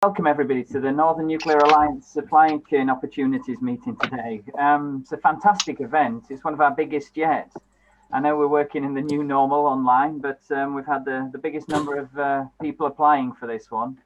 Welcome everybody to the Northern Nuclear Alliance Supply Chain Opportunities meeting today. It's a fantastic event. It's one of our biggest yet. I know we're working in the new normal online, but we've had the biggest number of people applying for this one.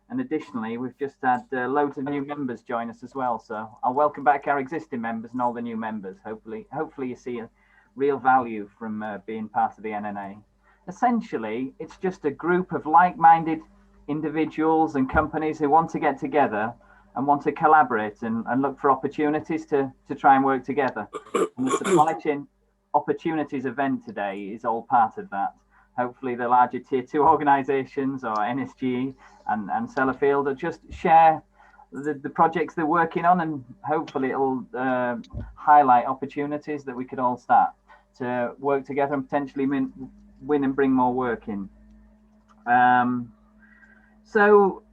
And additionally, we've just had loads of new members join us as well. So I'll welcome back our existing members and all the new members. Hopefully you see a real value from being part of the NNA. Essentially, it's just a group of like-minded individuals and companies who want to get together and want to collaborate and look for opportunities to try and work together. And the Supply Chain Opportunities event today is all part of that. Hopefully the larger tier 2 organizations or NSG and Sellafield will just share the projects they're working on, and hopefully it'll highlight opportunities that we could all start to work together and potentially win and bring more work in. So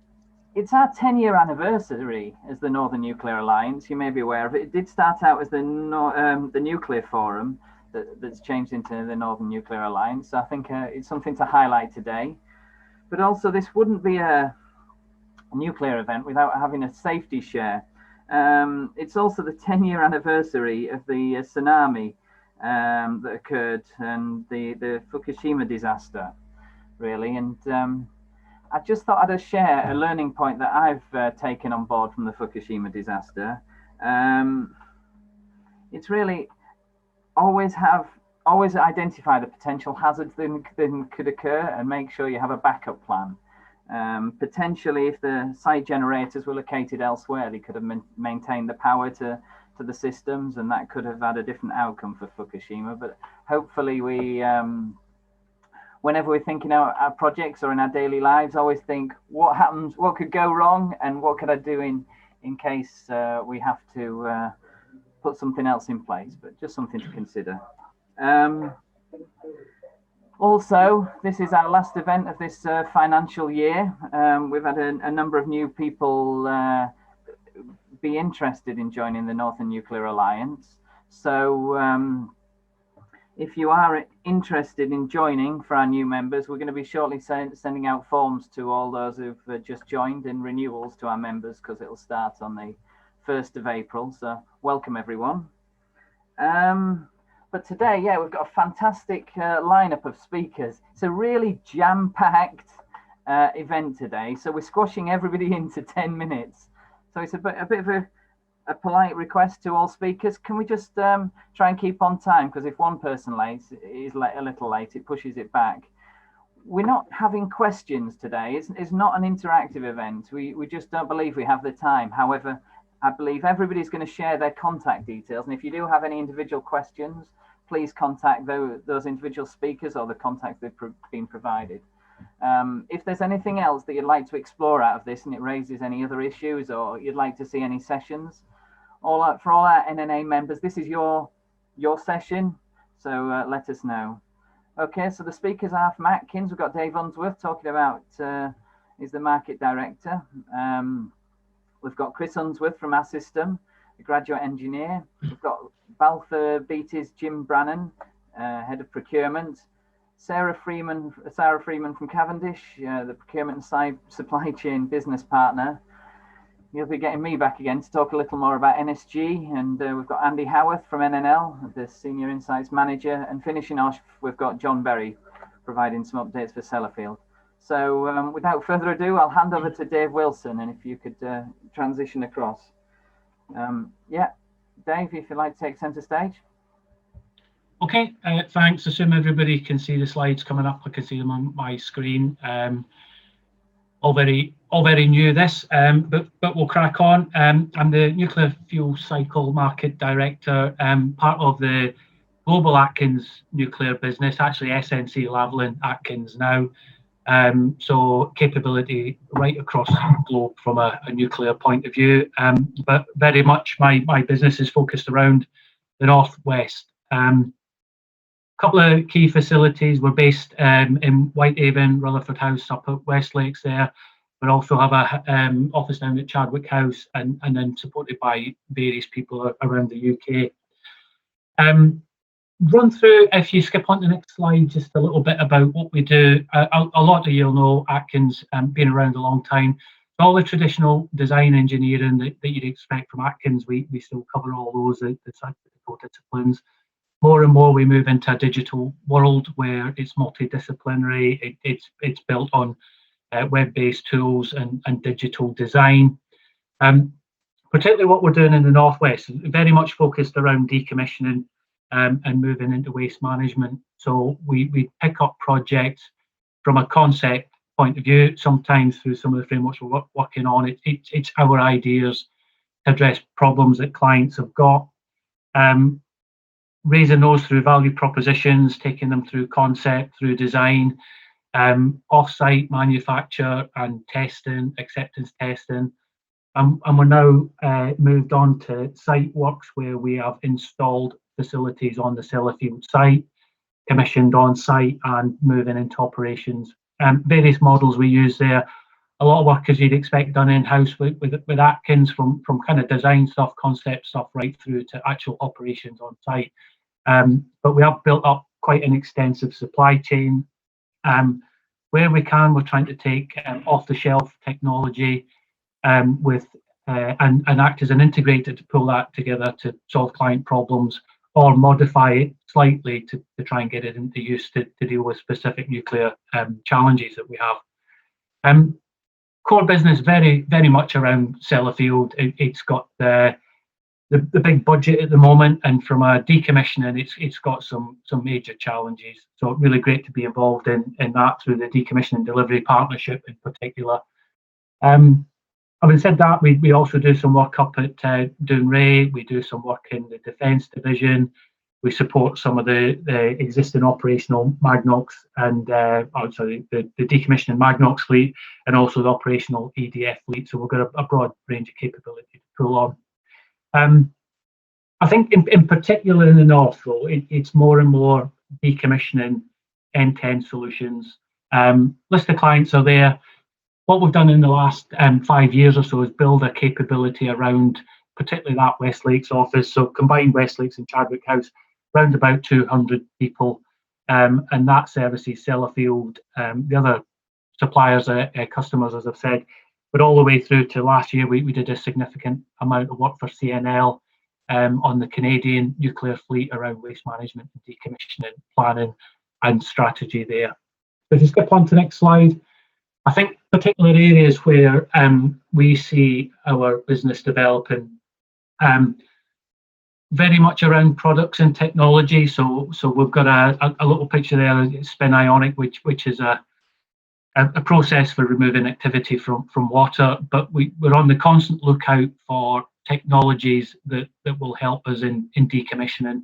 it's our 10-year anniversary as the Northern Nuclear Alliance. You may be aware of it. It did start out as the Nuclear Forum that's changed into the Northern Nuclear Alliance. So I think it's something to highlight today. But also this wouldn't be a nuclear event without having a safety share. It's also the 10-year anniversary of the tsunami that occurred and the Fukushima disaster, really. And I just thought I'd share a learning point that I've taken on board from the Fukushima disaster. It's really always identify the potential hazards that could occur and make sure you have a backup plan. Potentially, if the site generators were located elsewhere, they could have maintained the power to the systems, and that could have had a different outcome for Fukushima. But hopefully we whenever we're thinking out our projects or in our daily lives, always think what happens, what could go wrong, and what could I do in case we have to put something else in place. But just something to consider. Also, this is our last event of this financial year. We've had a number of new people be interested in joining the Northern Nuclear Alliance. So if you are interested in joining for our new members, we're going to be shortly sending out forms to all those who've just joined and renewals to our members, because it will start on the 1st of April. So welcome everyone. But today, yeah, we've got a fantastic lineup of speakers. It's a really jam-packed event today. So we're squashing everybody into 10 minutes. So it's a bit of a polite request to all speakers. Can we just try and keep on time? Because if one person is a little late, it pushes it back. We're not having questions today. It's not an interactive event. We just don't believe we have the time. However, I believe everybody's going to share their contact details. And if you do have any individual questions, please contact those individual speakers or the contacts they've been provided. If there's anything else that you'd like to explore out of this and it raises any other issues, or you'd like to see any sessions, for all our NNA members, this is your session, so let us know. Okay, so the speakers are from Atkins. We've got Dave Unsworth talking about, he's the market director. We've got Chris Unsworth from Assystem, the graduate engineer. We've got Balfour Beatty's Jim Brannan, head of procurement. Sara Freeman from Cavendish, the procurement and supply chain business partner. You'll be getting me back again to talk a little more about NSG, and we've got Andy Howarth from NNL, the Senior Insights Manager, and finishing off, we've got John Berry providing some updates for Sellafield. So without further ado, I'll hand over to Dave Wilson, and if you could transition across. Yeah, Dave, if you'd like to take centre stage. Okay, thanks. Assume everybody can see the slides coming up. I can see them on my screen. All very new this, but we'll crack on. I'm the Nuclear Fuel Cycle Market Director, part of the global Atkins nuclear business, actually SNC Lavalin Atkins now. So capability right across the globe from a nuclear point of view, but very much my business is focused around the Northwest. Couple of key facilities. We're based in Whitehaven, Rutherford House up at West Lakes there. We also have a office down at Chadwick House, and then supported by various people around the UK. Run through, if you skip on to the next slide, just a little bit about what we do. A lot of you'll know Atkins, been around a long time. All the traditional design engineering that you'd expect from Atkins, we still cover all those, the technical disciplines. More and more we move into a digital world where it's multidisciplinary, it's built on web-based tools and digital design. Particularly what we're doing in the Northwest, very much focused around decommissioning and moving into waste management. So we pick up projects from a concept point of view, sometimes through some of the frameworks we're working on. It's our ideas to address problems that clients have got. Raising those through value propositions, taking them through concept, through design, off-site manufacture and testing, acceptance testing. And we're now moved on to site works where we have installed facilities on the Sellafield site, commissioned on site and moving into operations. Various models we use there. A lot of work as you'd expect done in-house with Atkins, from kind of design stuff, concept stuff, right through to actual operations on site. But we have built up quite an extensive supply chain. Where we can, we're trying to take off-the-shelf technology and act as an integrator to pull that together to solve client problems, or modify it slightly to try and get it into use to deal with specific nuclear challenges that we have. Core business very much around Sellafield. It's got the big budget at the moment, and from a decommissioning, it's got some major challenges. So really great to be involved in that through the decommissioning delivery partnership in particular. Having said that, we also do some work up at Dounreay. We do some work in the Defence Division. We support some of the existing operational Magnox and the decommissioning Magnox fleet, and also the operational EDF fleet. So we've got a broad range of capability to pull on. I think in particular in the North, though, it's more and more decommissioning end-to-end solutions. List of clients are there. What we've done in the last 5 years or so is build a capability around particularly that West Lakes office. So combined West Lakes and Chadwick House, around about 200 people, and that services Sellafield, the other suppliers, customers, as I've said, but all the way through to last year, we did a significant amount of work for CNL on the Canadian nuclear fleet around waste management and decommissioning, planning and strategy there. So if you skip on to the next slide, I think particular areas where we see our business developing, very much around products and technology. So we've got a little picture there, Spin Ionic, which is a process for removing activity from water. But we're on the constant lookout for technologies that will help us in decommissioning.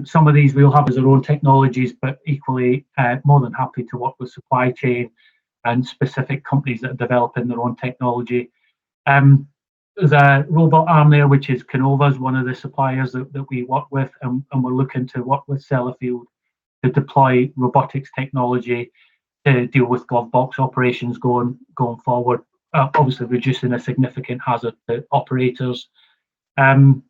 Some of these we'll have as our own technologies, but equally more than happy to work with supply chain and specific companies that are developing their own technology. There's a robot arm there, which is Canova's, one of the suppliers that we work with, and we're looking to work with Sellafield to deploy robotics technology to deal with glove box operations going forward, obviously reducing a significant hazard to operators. We're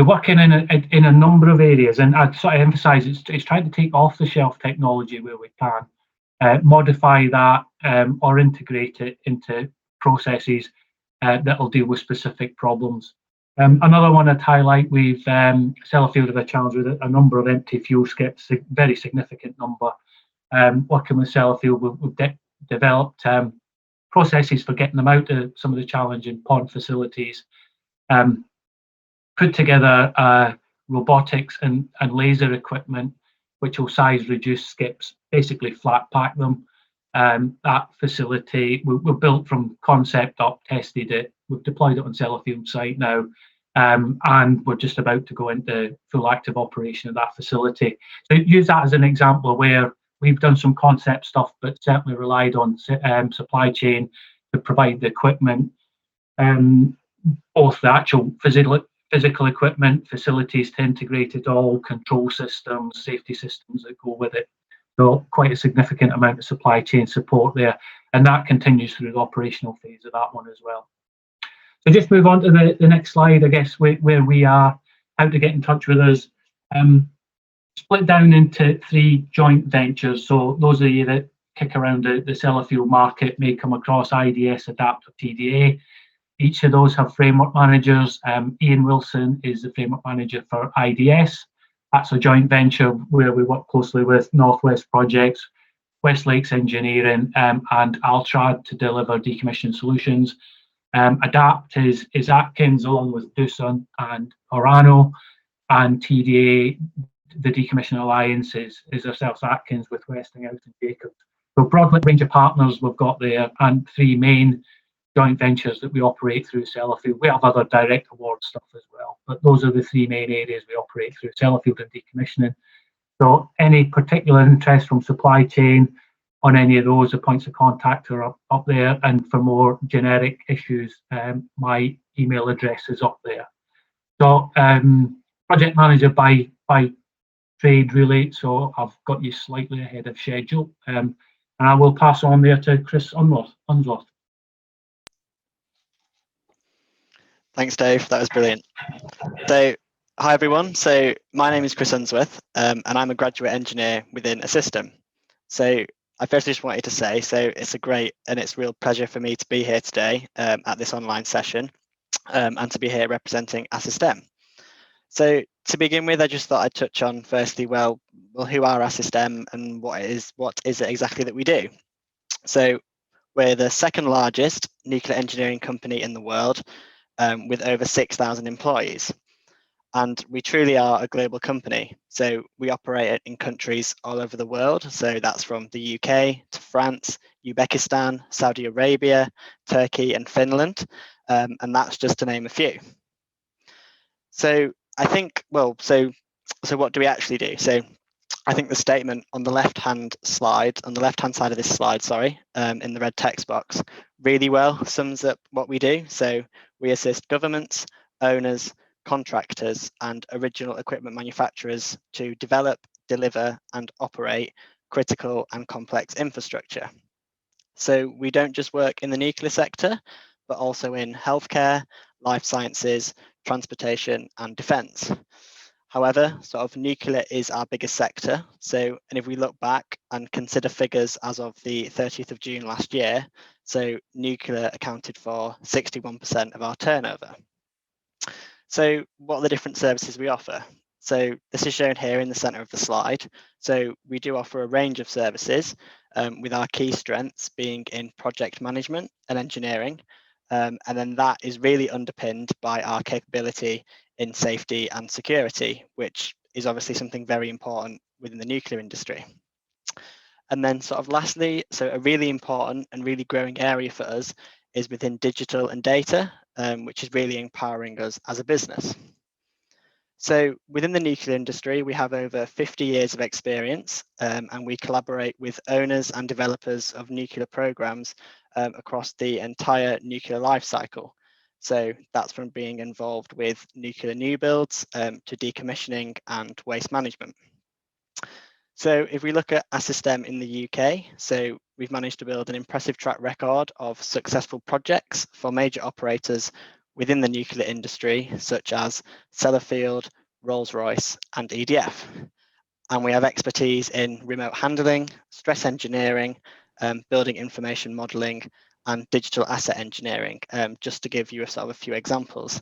working in a number of areas, and I'd sort of emphasise it's trying to take off-the-shelf technology where we can, modify that or integrate it into processes that will deal with specific problems. Another one I'd highlight, we've Sellafield have a challenge with a number of empty fuel skips, a very significant number. Working with Sellafield, we've developed processes for getting them out of some of the challenging pond facilities, put together robotics and laser equipment which will size reduce skips, basically flat pack them. That facility we're built from concept up, tested it, we've deployed it on Sellafield site now, and we're just about to go into full active operation of that facility. So use that as an example where we've done some concept stuff, but certainly relied on supply chain to provide the equipment, both the actual physical equipment, facilities to integrate it all, control systems, safety systems that go with it. So quite a significant amount of supply chain support there, and that continues through the operational phase of that one as well. So just move on to the next slide, I guess, where we are, how to get in touch with us. Split down into 3 joint ventures. So those of you that kick around the Sellafield market may come across IDS, ADAPT, or TDA. Each of those have framework managers. Ian Wilson is the framework manager for IDS. That's a joint venture where we work closely with Northwest Projects, West Lakes Engineering, and Altrad to deliver decommissioning solutions. ADAPT is Atkins along with Doosan and Orano, and TDA, the Decommissioning Alliance, is ourselves, Atkins, with Westinghouse and Jacobs. So broad range of partners we've got there, and 3 main joint ventures that we operate through Sellafield. We have other direct award stuff as well, but those are the 3 main areas we operate through Sellafield and decommissioning. So any particular interest from supply chain on any of those, the points of contact are up there, and for more generic issues, my email address is up there. So project manager by trade really, so I've got you slightly ahead of schedule, and I will pass on there to Chris Unsworth. Thanks, Dave. That was brilliant. So, hi everyone. So, my name is Chris Unsworth, and I'm a graduate engineer within Assystem. So, I firstly just wanted to say, so it's a great and it's a real pleasure for me to be here today at this online session, and to be here representing Assystem. So, to begin with, I just thought I'd touch on firstly, well, who are Assystem and what is it exactly that we do? So, we're the 2nd largest nuclear engineering company in the world, with over 6,000 employees. And we truly are a global company. So we operate in countries all over the world. So that's from the UK to France, Uzbekistan, Saudi Arabia, Turkey, and Finland. And that's just to name a few. So I think, well, so what do we actually do? So I think the statement on the left-hand side of this slide, sorry, in the red text box, really well sums up what we do. So we assist governments, owners, contractors, and original equipment manufacturers to develop, deliver, and operate critical and complex infrastructure. So we don't just work in the nuclear sector, but also in healthcare, life sciences, transportation, and defence. However, sort of nuclear is our biggest sector. So, and if we look back and consider figures as of the 30th of June last year, so nuclear accounted for 61% of our turnover. So what are the different services we offer? So this is shown here in the center of the slide. So we do offer a range of services, with our key strengths being in project management and engineering. And then that is really underpinned by our capability in safety and security, which is obviously something very important within the nuclear industry. And then sort of lastly, so a really important and really growing area for us is within digital and data, which is really empowering us as a business. So within the nuclear industry, we have over 50 years of experience, and we collaborate with owners and developers of nuclear programs across the entire nuclear life cycle. So that's from being involved with nuclear new builds to decommissioning and waste management. So if we look at Assystem in the UK, so we've managed to build an impressive track record of successful projects for major operators within the nuclear industry, such as Sellafield, Rolls-Royce, and EDF. And we have expertise in remote handling, stress engineering, building information modeling, and digital asset engineering, just to give you a few examples.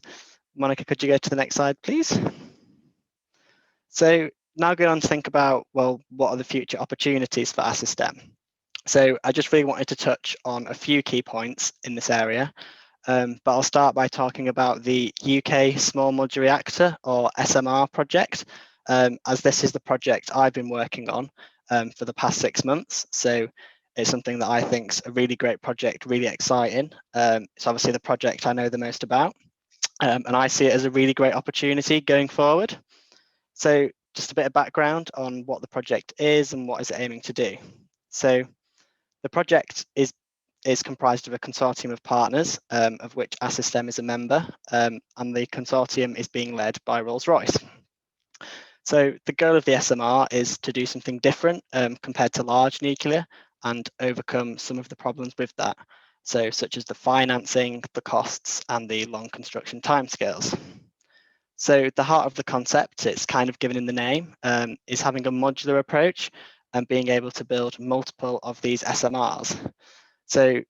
Monica, could you go to the next slide, please? So now going on to think about, well, what are the future opportunities for Assystem? So I just really wanted to touch on a few key points in this area, but I'll start by talking about the UK Small Modular Reactor, or SMR project, as this is the project I've been working on for the past 6 months. So it's something that I think is a really great project, really exciting. It's obviously the project I know the most about, and I see it as a really great opportunity going forward. So just a bit of background on what the project is and what it's aiming to do. So the project is comprised of a consortium of partners, of which Assystem is a member, and the consortium is being led by Rolls-Royce. So the goal of the SMR is to do something different compared to large nuclear and overcome some of the problems with that. So such as the financing, the costs, and the long construction timescales. So the heart of the concept, it's kind of given in the name, is having a modular approach and being able to build multiple of these SMRs. So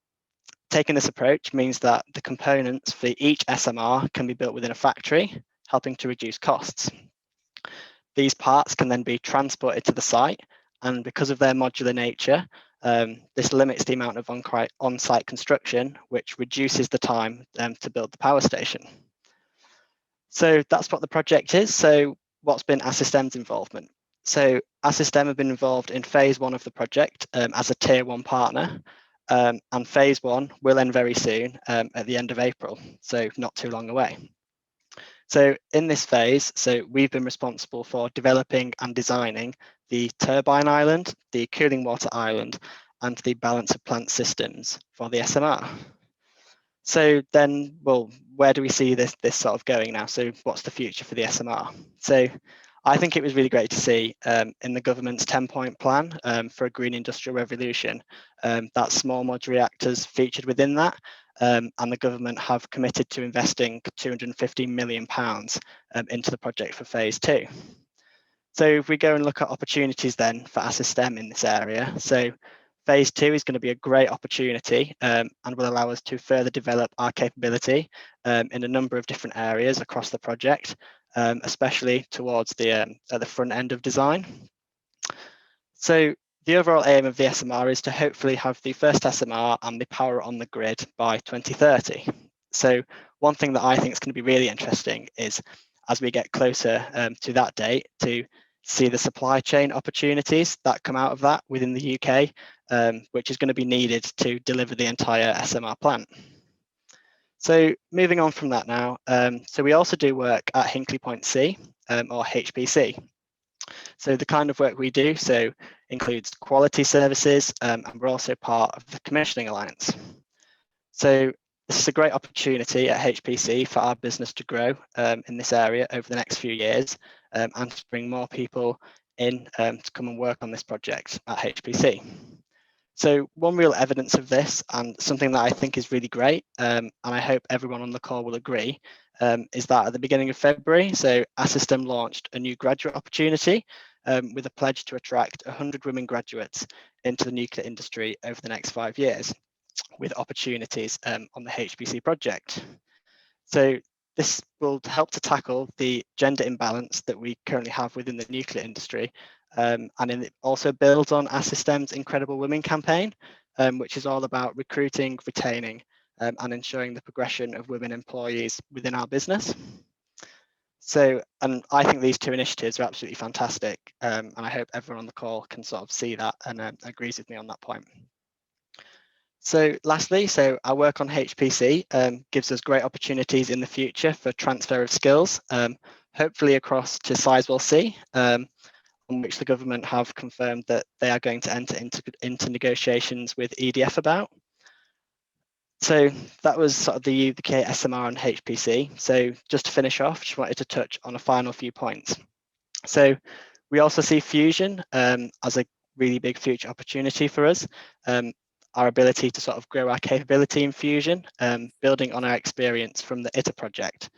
taking this approach means that the components for each SMR can be built within a factory, helping to reduce costs. These parts can then be transported to the site, and because of their modular nature, this limits the amount of on-site construction, which reduces the time to build the power station. So that's what the project is. So what's been Assystem's involvement? So Assystem have been involved in phase 1 of the project as a tier 1 partner, and phase 1 will end very soon at the end of April, so not too long away. So in this phase, we've been responsible for developing and designing the turbine island, the cooling water island, and the balance of plant systems for the SMR. So then, well, where do we see this sort of going now? So what's the future for the SMR? So I think it was really great to see in the government's 10-point plan for a green industrial revolution that small modular reactors featured within that. And the government have committed to investing £250 million into the project for phase 2. So if we go and look at opportunities then for Assystem in this area, so phase 2 is going to be a great opportunity and will allow us to further develop our capability in a number of different areas across the project, especially towards the at the front end of design. So the overall aim of the SMR is to hopefully have the first SMR and the power on the grid by 2030. So one thing that I think is going to be really interesting is as we get closer to that date to see the supply chain opportunities that come out of that within the UK, which is going to be needed to deliver the entire SMR plant. So moving on from that now, so we also do work at Hinkley Point C or HPC. So the kind of work we do includes quality services, and we're also part of the Commissioning Alliance. So this is a great opportunity at HPC for our business to grow in this area over the next few years and to bring more people in to come and work on this project at HPC. So one real evidence of this, and something that I think is really great, and I hope everyone on the call will agree, is that at the beginning of February, Assystem launched a new graduate opportunity with a pledge to attract 100 women graduates into the nuclear industry over the next 5 years, with opportunities on the HPC project. So this will help to tackle the gender imbalance that we currently have within the nuclear industry, and it also builds on Assystem's Incredible Women campaign, which is all about recruiting, retaining, and ensuring the progression of women employees within our business. So, and I think these two initiatives are absolutely fantastic, and I hope everyone on the call can sort of see that and agrees with me on that point. So lastly, our work on HPC gives us great opportunities in the future for transfer of skills, hopefully across to Sizewell C, on which the government have confirmed that they are going to enter into negotiations with EDF about. So that was sort of the UK SMR and HPC. So just to finish off, just wanted to touch on a final few points. So we also see fusion as a really big future opportunity for us. Our ability to sort of grow our capability in fusion, building on our experience from the ITER project.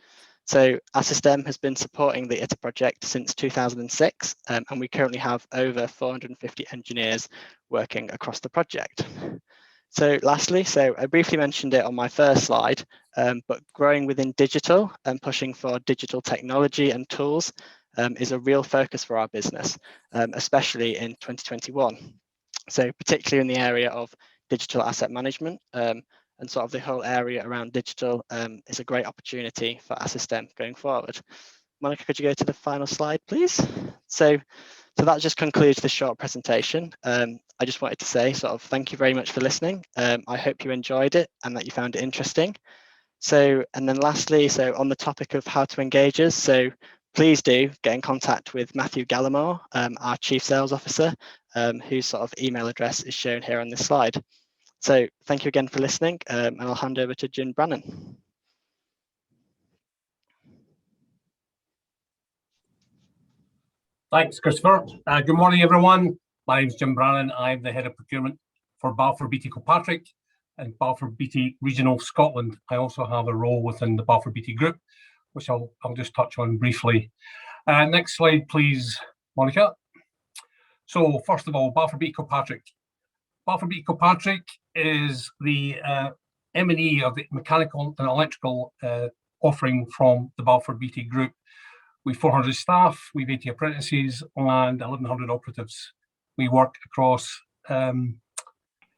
So Assystem has been supporting the ITER project since 2006, and we currently have over 450 engineers working across the project. So lastly, I briefly mentioned it on my first slide, but growing within digital and pushing for digital technology and tools is a real focus for our business, especially in 2021. So particularly in the area of digital asset management, and sort of the whole area around digital is a great opportunity for Assystem going forward. Monica, could you go to the final slide, please? So that just concludes the short presentation. I just wanted to say sort of thank you very much for listening. I hope you enjoyed it and that you found it interesting. So, and then lastly, on the topic of how to engage us, please do get in contact with Matthew Gallimore, our Chief Sales Officer, whose sort of email address is shown here on this slide. So thank you again for listening, and I'll hand over to Jim Brannan. Thanks, Christopher. Good morning, everyone. My name is Jim Brannan. I'm the Head of Procurement for Balfour Beatty Kilpatrick and Balfour Beatty Regional Scotland. I also have a role within the Balfour Beatty Group, which I'll just touch on briefly. Next slide, please, Monica. So first of all, Balfour Beatty Kilpatrick. Balfour Beatty Kilpatrick is the M&E of the mechanical and electrical offering from the Balfour Beatty Group. We've 400 staff, we've 80 apprentices and 1,100 operatives. We work across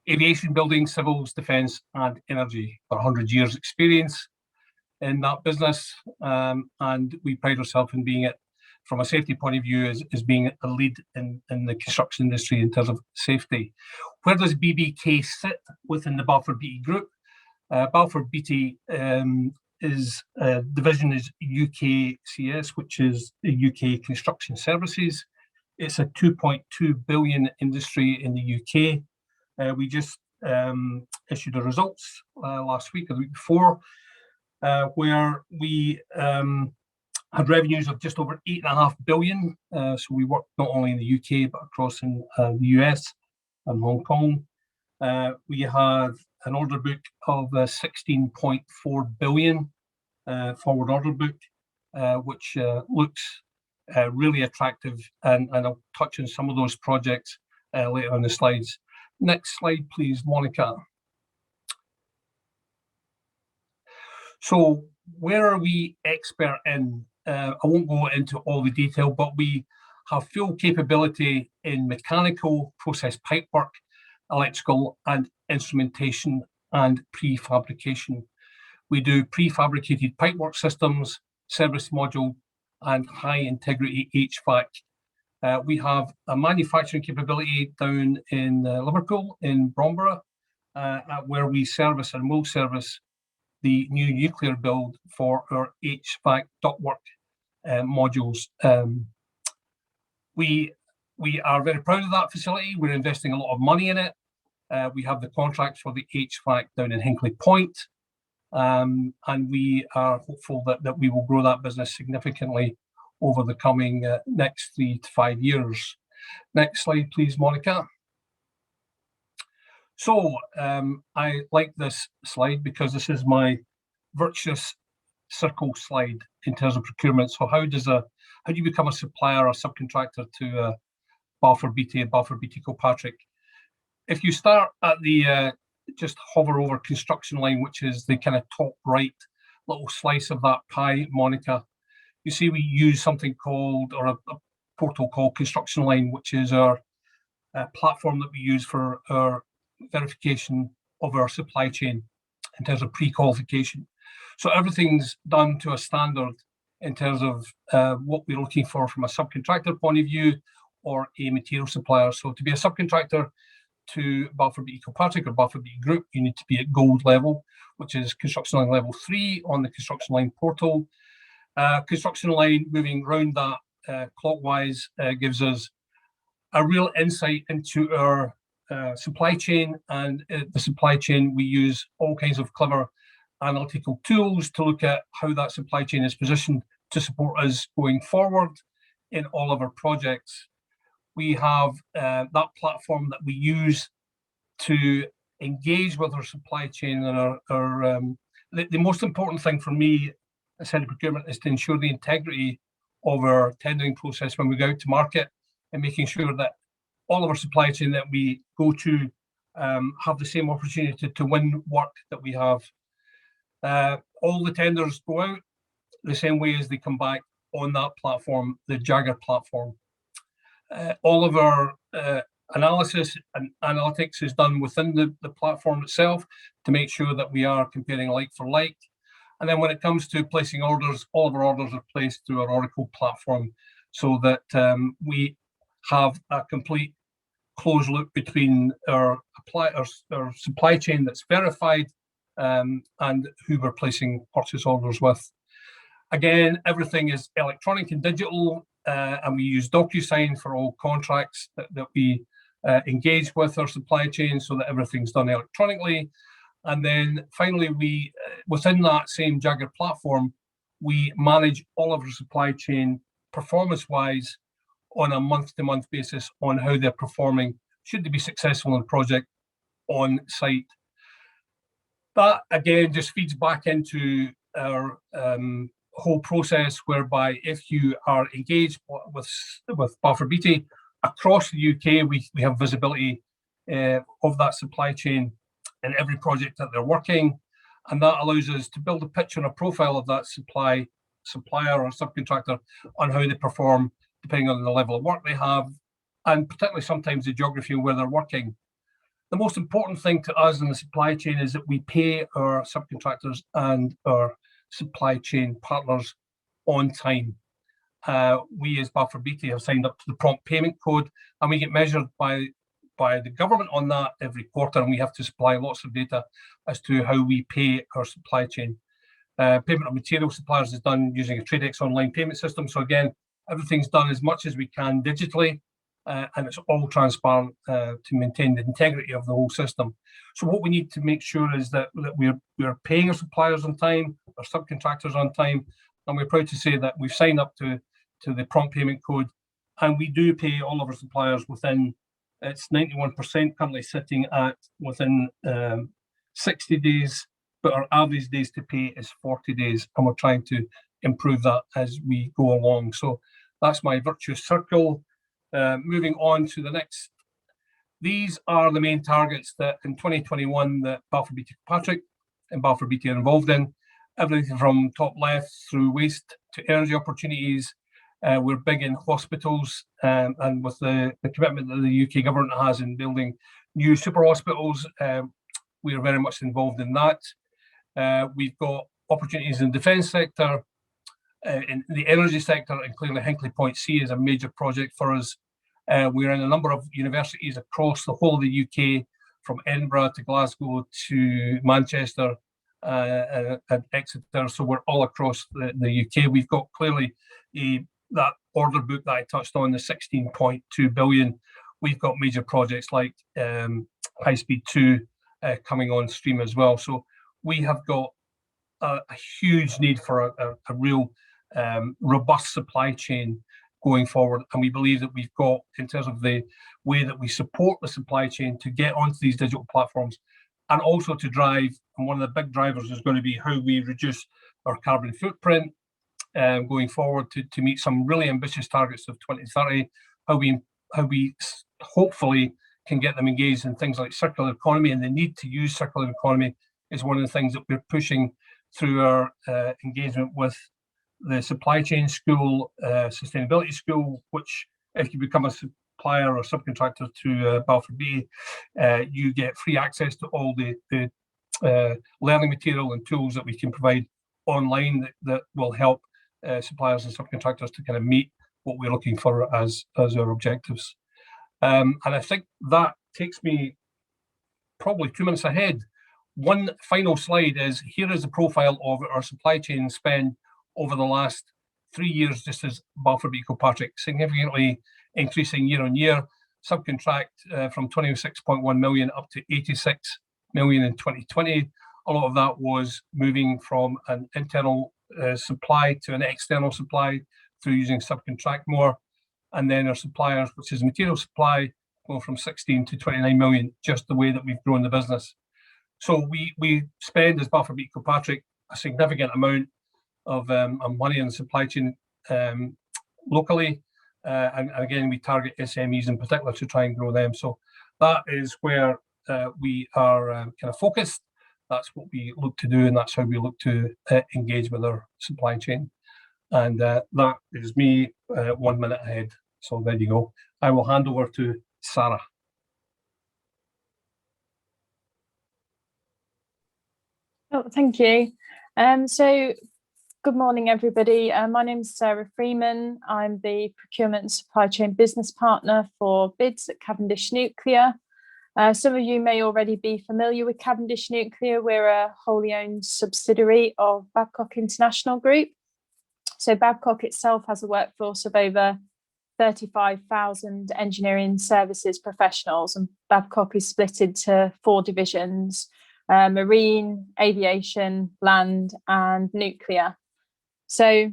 aviation, building, civils, defence and energy. Got 100 years experience in that business, and we pride ourselves in being it from a safety point of view as being a lead in the construction industry in terms of safety. Where does BBK sit within the Balfour Beatty Group? Balfour Beatty division is UKCS, which is the UK Construction Services. It's a 2.2 billion industry in the UK. We just issued the results last week or the week before, where we had revenues of just over 8.5 billion. So we work not only in the UK, but across in the US and Hong Kong. We have an order book of 16.4 billion forward order book, which looks really attractive. And I'll touch on some of those projects later on the slides. Next slide, please, Monica. So where are we expert in? I won't go into all the detail, but we have full capability in mechanical, process pipework, electrical and instrumentation and prefabrication. We do prefabricated pipework systems, service module and high integrity HVAC. We have a manufacturing capability down in Liverpool in Bromborough, where we service and will service the new nuclear build for our HVAC ductwork modules. We are very proud of that facility. We're investing a lot of money in it. We have the contracts for the HVAC down in Hinkley Point, and we are hopeful that we will grow that business significantly over the coming next 3 to 5 years. Next slide, please, Monica. So I like this slide because this is my virtuous circle slide in terms of procurement. So how do you become a supplier or subcontractor to Balfour Beatty and Balfour Beatty Kilpatrick? If you start at the just hover over construction line, which is the kind of top right little slice of that pie, Monica, you see we use something called, or a portal called Construction Line, which is our platform that we use for our verification of our supply chain in terms of pre-qualification. So everything's done to a standard in terms of what we're looking for from a subcontractor point of view or a material supplier. So to be a subcontractor to Balfour Beatty Kilpatrick or Balfour Beatty Group, you need to be at gold level, which is Construction Line level 3 on the Construction Line portal. Construction Line moving around that clockwise gives us a real insight into our supply chain, and the supply chain we use all kinds of clever analytical tools to look at how that supply chain is positioned to support us going forward in all of our projects. We have that platform that we use to engage with our supply chain, and the most important thing for me as head of procurement is to ensure the integrity of our tendering process when we go out to market, and making sure that all of our supply chain that we go to have the same opportunity to win work that we have. All the tenders go out the same way as they come back on that platform, the Jagger platform. All of our analysis and analytics is done within the platform itself to make sure that we are comparing like for like. And then when it comes to placing orders, all of our orders are placed through our Oracle platform, so that we have a complete closed loop between our supply chain that's verified and who we're placing purchase orders with. Again, everything is electronic and digital, and we use DocuSign for all contracts that we engage with our supply chain, so that everything's done electronically. And then finally, we within that same Jagger platform, we manage all of our supply chain performance-wise on a month-to-month basis on how they're performing, should they be successful in the project on site. That again just feeds back into our whole process, whereby if you are engaged with Balfour Beatty across the UK, we have visibility of that supply chain in every project that they're working, and that allows us to build a picture and a profile of that supplier or subcontractor on how they perform, depending on the level of work they have, and particularly sometimes the geography of where they're working. The most important thing to us in the supply chain is that we pay our subcontractors and our supply chain partners on time. We as Balfour Beatty have signed up to the prompt payment code, and we get measured by the government on that every quarter, and we have to supply lots of data as to how we pay our supply chain. Payment of material suppliers is done using a TradeX online payment system. So again, everything's done as much as we can digitally, and it's all transparent to maintain the integrity of the whole system. So what we need to make sure is that we're paying our suppliers on time, our subcontractors on time, and we're proud to say that we've signed up to the prompt payment code, and we do pay all of our suppliers within, it's 91% currently sitting at within 60 days, but our average days to pay is 40 days, and we're trying to improve that as we go along. So that's my virtuous circle. Moving on to the next. These are the main targets that in 2021 that Balfour Beatty Patrick and Balfour Beatty are involved in. Everything from top left through waste to energy opportunities. We're big in hospitals, and with the commitment that the UK government has in building new super hospitals, we are very much involved in that. We've got opportunities in the defence sector, in the energy sector, and clearly Hinkley Point C is a major project for us. We're in a number of universities across the whole of the UK, from Edinburgh to Glasgow to Manchester and Exeter. So we're all across the UK. We've got clearly that order book that I touched on, the 16.2 billion. We've got major projects like High Speed 2 coming on stream as well. So we have got a huge need for a real robust supply chain going forward. And we believe that we've got, in terms of the way that we support the supply chain to get onto these digital platforms, and also to drive, and one of the big drivers is going to be how we reduce our carbon footprint going forward to meet some really ambitious targets of 2030, how we hopefully can get them engaged in things like circular economy, and the need to use circular economy is one of the things that we're pushing through our engagement with the supply chain school, sustainability school, which if you become a supplier or subcontractor to Balfour Beatty, you get free access to all the learning material and tools that we can provide online that will help suppliers and subcontractors to kind of meet what we're looking for as our objectives. And I think that takes me probably 2 minutes ahead. One final slide is, here is the profile of our supply chain spend over the last 3 years, just as Balfour Beatty Patrick, significantly increasing year on year. Subcontract from 26.1 million up to 86 million in 2020. A lot of that was moving from an internal supply to an external supply through using subcontract more. And then our suppliers, which is material supply, going from 16 to 29 million, just the way that we've grown the business. So we spend as Balfour Beatty Patrick a significant amount of money in the supply chain locally. And again, we target SMEs in particular to try and grow them. So that is where we are kind of focused. That's what we look to do, and that's how we look to engage with our supply chain. And that is me 1 minute ahead. So there you go. I will hand over to Sara. Oh, thank you. So good morning, everybody. My name is Sara Freeman. I'm the Procurement and Supply Chain Business Partner for bids at Cavendish Nuclear. Some of you may already be familiar with Cavendish Nuclear. We're a wholly owned subsidiary of Babcock International Group. So Babcock itself has a workforce of over 35,000 engineering services professionals, and Babcock is split into 4 divisions: marine, aviation, land, and nuclear. So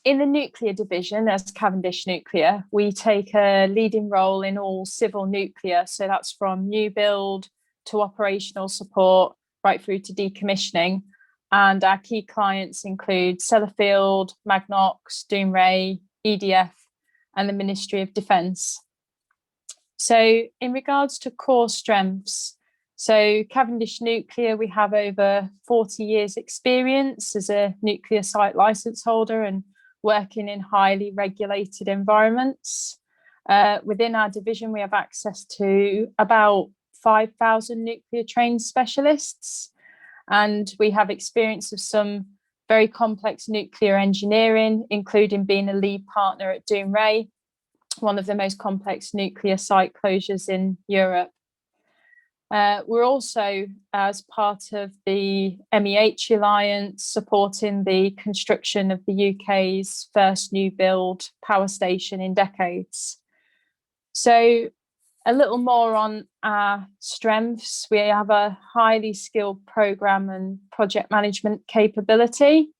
in the nuclear division, as Cavendish Nuclear, we take a leading role in all civil nuclear. So that's from new build to operational support, right through to decommissioning. And our key clients include Sellafield, Magnox, Doomray, EDF, and the Ministry of Defence. So in regards to core strengths, so Cavendish Nuclear, we have over 40 years experience as a nuclear site licence holder and working in highly regulated environments. Within our division, we have access to about 5,000 nuclear trained specialists, and we have experience of some very complex nuclear engineering, including being a lead partner at Dounreay, one of the most complex nuclear site closures in Europe. We're also, as part of the MEH Alliance, supporting the construction of the UK's first new build power station in decades. So a little more on our strengths. We have a highly skilled programme and project management capability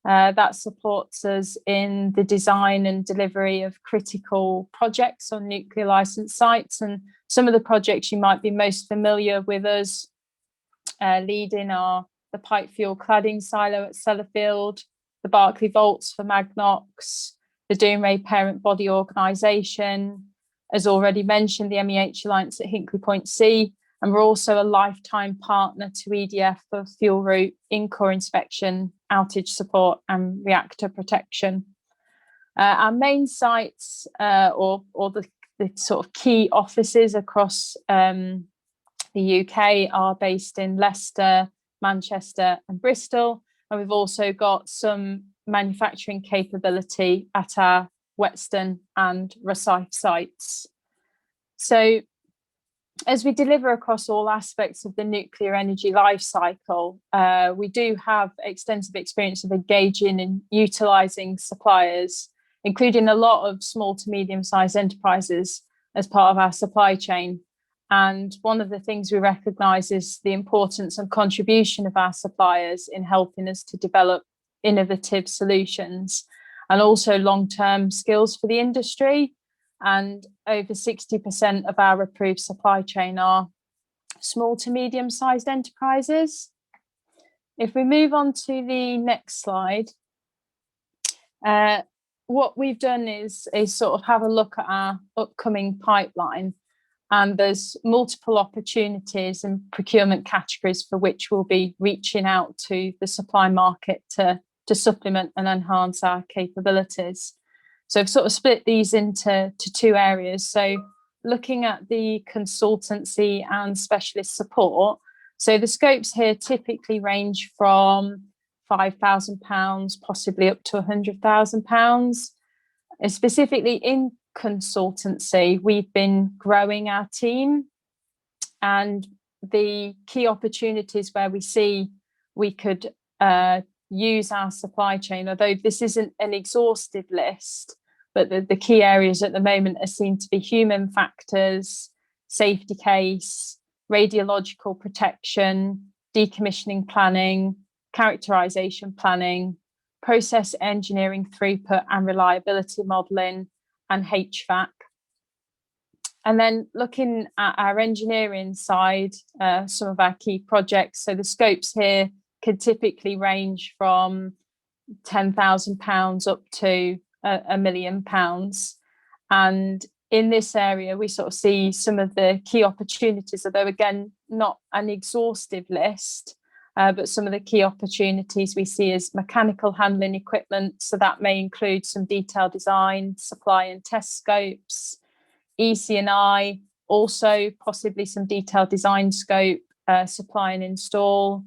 that supports us in the design and delivery of critical projects on nuclear licence sites. And some of the projects you might be most familiar with us leading are the pipe fuel cladding silo at Sellafield, the Berkeley vaults for Magnox, the Dounreay parent body organisation, as already mentioned, the MEH Alliance at Hinkley Point C, and we're also a lifetime partner to EDF for fuel route, in-core inspection, outage support and reactor protection. Our main sites or the sort of key offices across the UK are based in Leicester, Manchester and Bristol, and we've also got some manufacturing capability at our Whetstone and Rosyth sites. So as we deliver across all aspects of the nuclear energy life cycle, we do have extensive experience of engaging and utilising suppliers, including a lot of small to medium-sized enterprises as part of our supply chain. And one of the things we recognise is the importance and contribution of our suppliers in helping us to develop innovative solutions and also long-term skills for the industry. And over 60% of our approved supply chain are small to medium-sized enterprises. If we move on to the next slide, what we've done is sort of have a look at our upcoming pipeline, and there's multiple opportunities and procurement categories for which we'll be reaching out to the supply market to supplement and enhance our capabilities. So I've sort of split these into two areas. So looking at the consultancy and specialist support. So the scopes here typically range from £5,000, possibly up to £100,000. And specifically in consultancy, we've been growing our team, and the key opportunities where we see we could use our supply chain, although this isn't an exhaustive list, but the key areas at the moment are seen to be human factors, safety case, radiological protection, decommissioning planning, characterization planning, process engineering throughput and reliability modelling, and HVAC. And then looking at our engineering side, some of our key projects. So the scopes here could typically range from £10,000 up to £1 million. And in this area, we sort of see some of the key opportunities, although again, not an exhaustive list, but some of the key opportunities we see as mechanical handling equipment. So that may include some detailed design, supply and test scopes, EC&I, also possibly some detailed design scope, supply and install,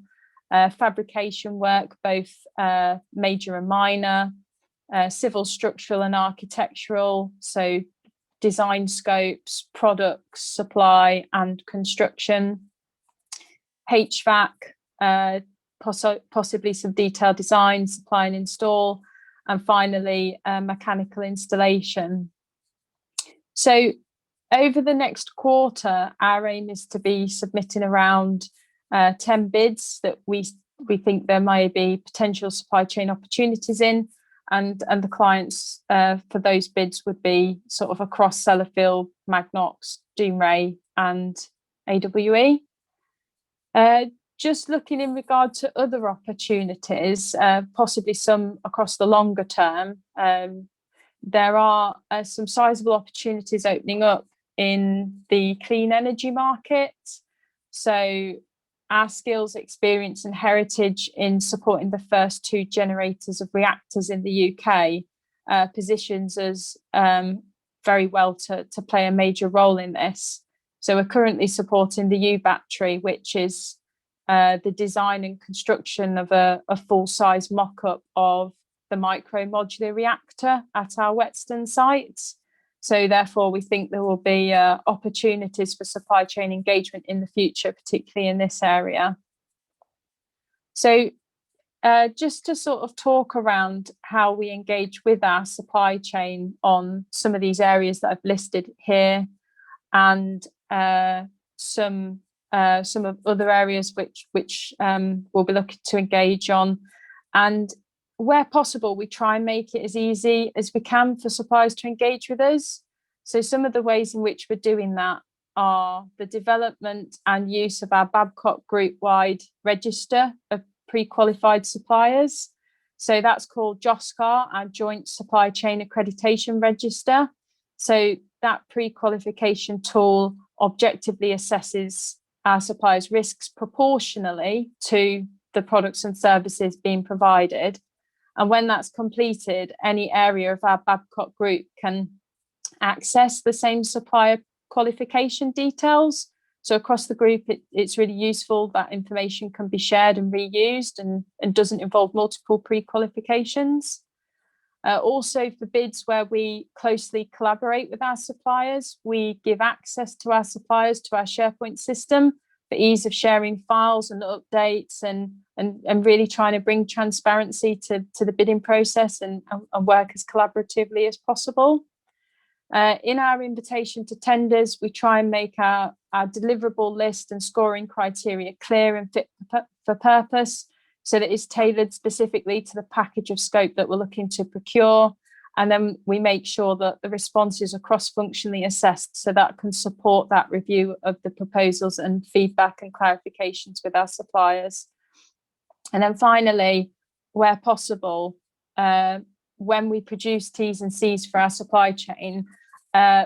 fabrication work, both major and minor, civil, structural and architectural, so design scopes, products, supply and construction, HVAC, possibly some detailed design, supply and install, and finally mechanical installation. So over the next quarter, our aim is to be submitting around 10 bids that we think there may be potential supply chain opportunities in, and the clients for those bids would be sort of across Sellafield, Magnox, Dounreay and AWE. Just looking in regard to other opportunities, possibly some across the longer term, there are some sizable opportunities opening up in the clean energy market. So our skills, experience and heritage in supporting the first 2 generators of reactors in the UK positions us very well to play a major role in this. So we're currently supporting the U battery, which is the design and construction of a full-size mock-up of the micro modular reactor at our Whetstone site. So therefore, we think there will be opportunities for supply chain engagement in the future, particularly in this area. So just to sort of talk around how we engage with our supply chain on some of these areas that I've listed here, and some of other areas which we'll be looking to engage on. And where possible, we try and make it as easy as we can for suppliers to engage with us. So some of the ways in which we're doing that are the development and use of our Babcock group-wide register of pre-qualified suppliers. So that's called JOSCAR, our Joint Supply Chain Accreditation Register. So that pre-qualification tool objectively assesses our suppliers' risks proportionally to the products and services being provided. And when that's completed, any area of our Babcock group can access the same supplier qualification details. So across the group, it's really useful that information can be shared and reused and doesn't involve multiple pre-qualifications. Also for bids where we closely collaborate with our suppliers, we give access to our suppliers to our SharePoint system for ease of sharing files and updates and really trying to bring transparency to the bidding process and work as collaboratively as possible. In our invitation to tenders, we try and make our deliverable list and scoring criteria clear and fit for purpose, so that it's tailored specifically to the package of scope that we're looking to procure. And then we make sure that the responses are cross-functionally assessed, so that can support that review of the proposals and feedback and clarifications with our suppliers. And then finally, where possible, when we produce T's and C's for our supply chain,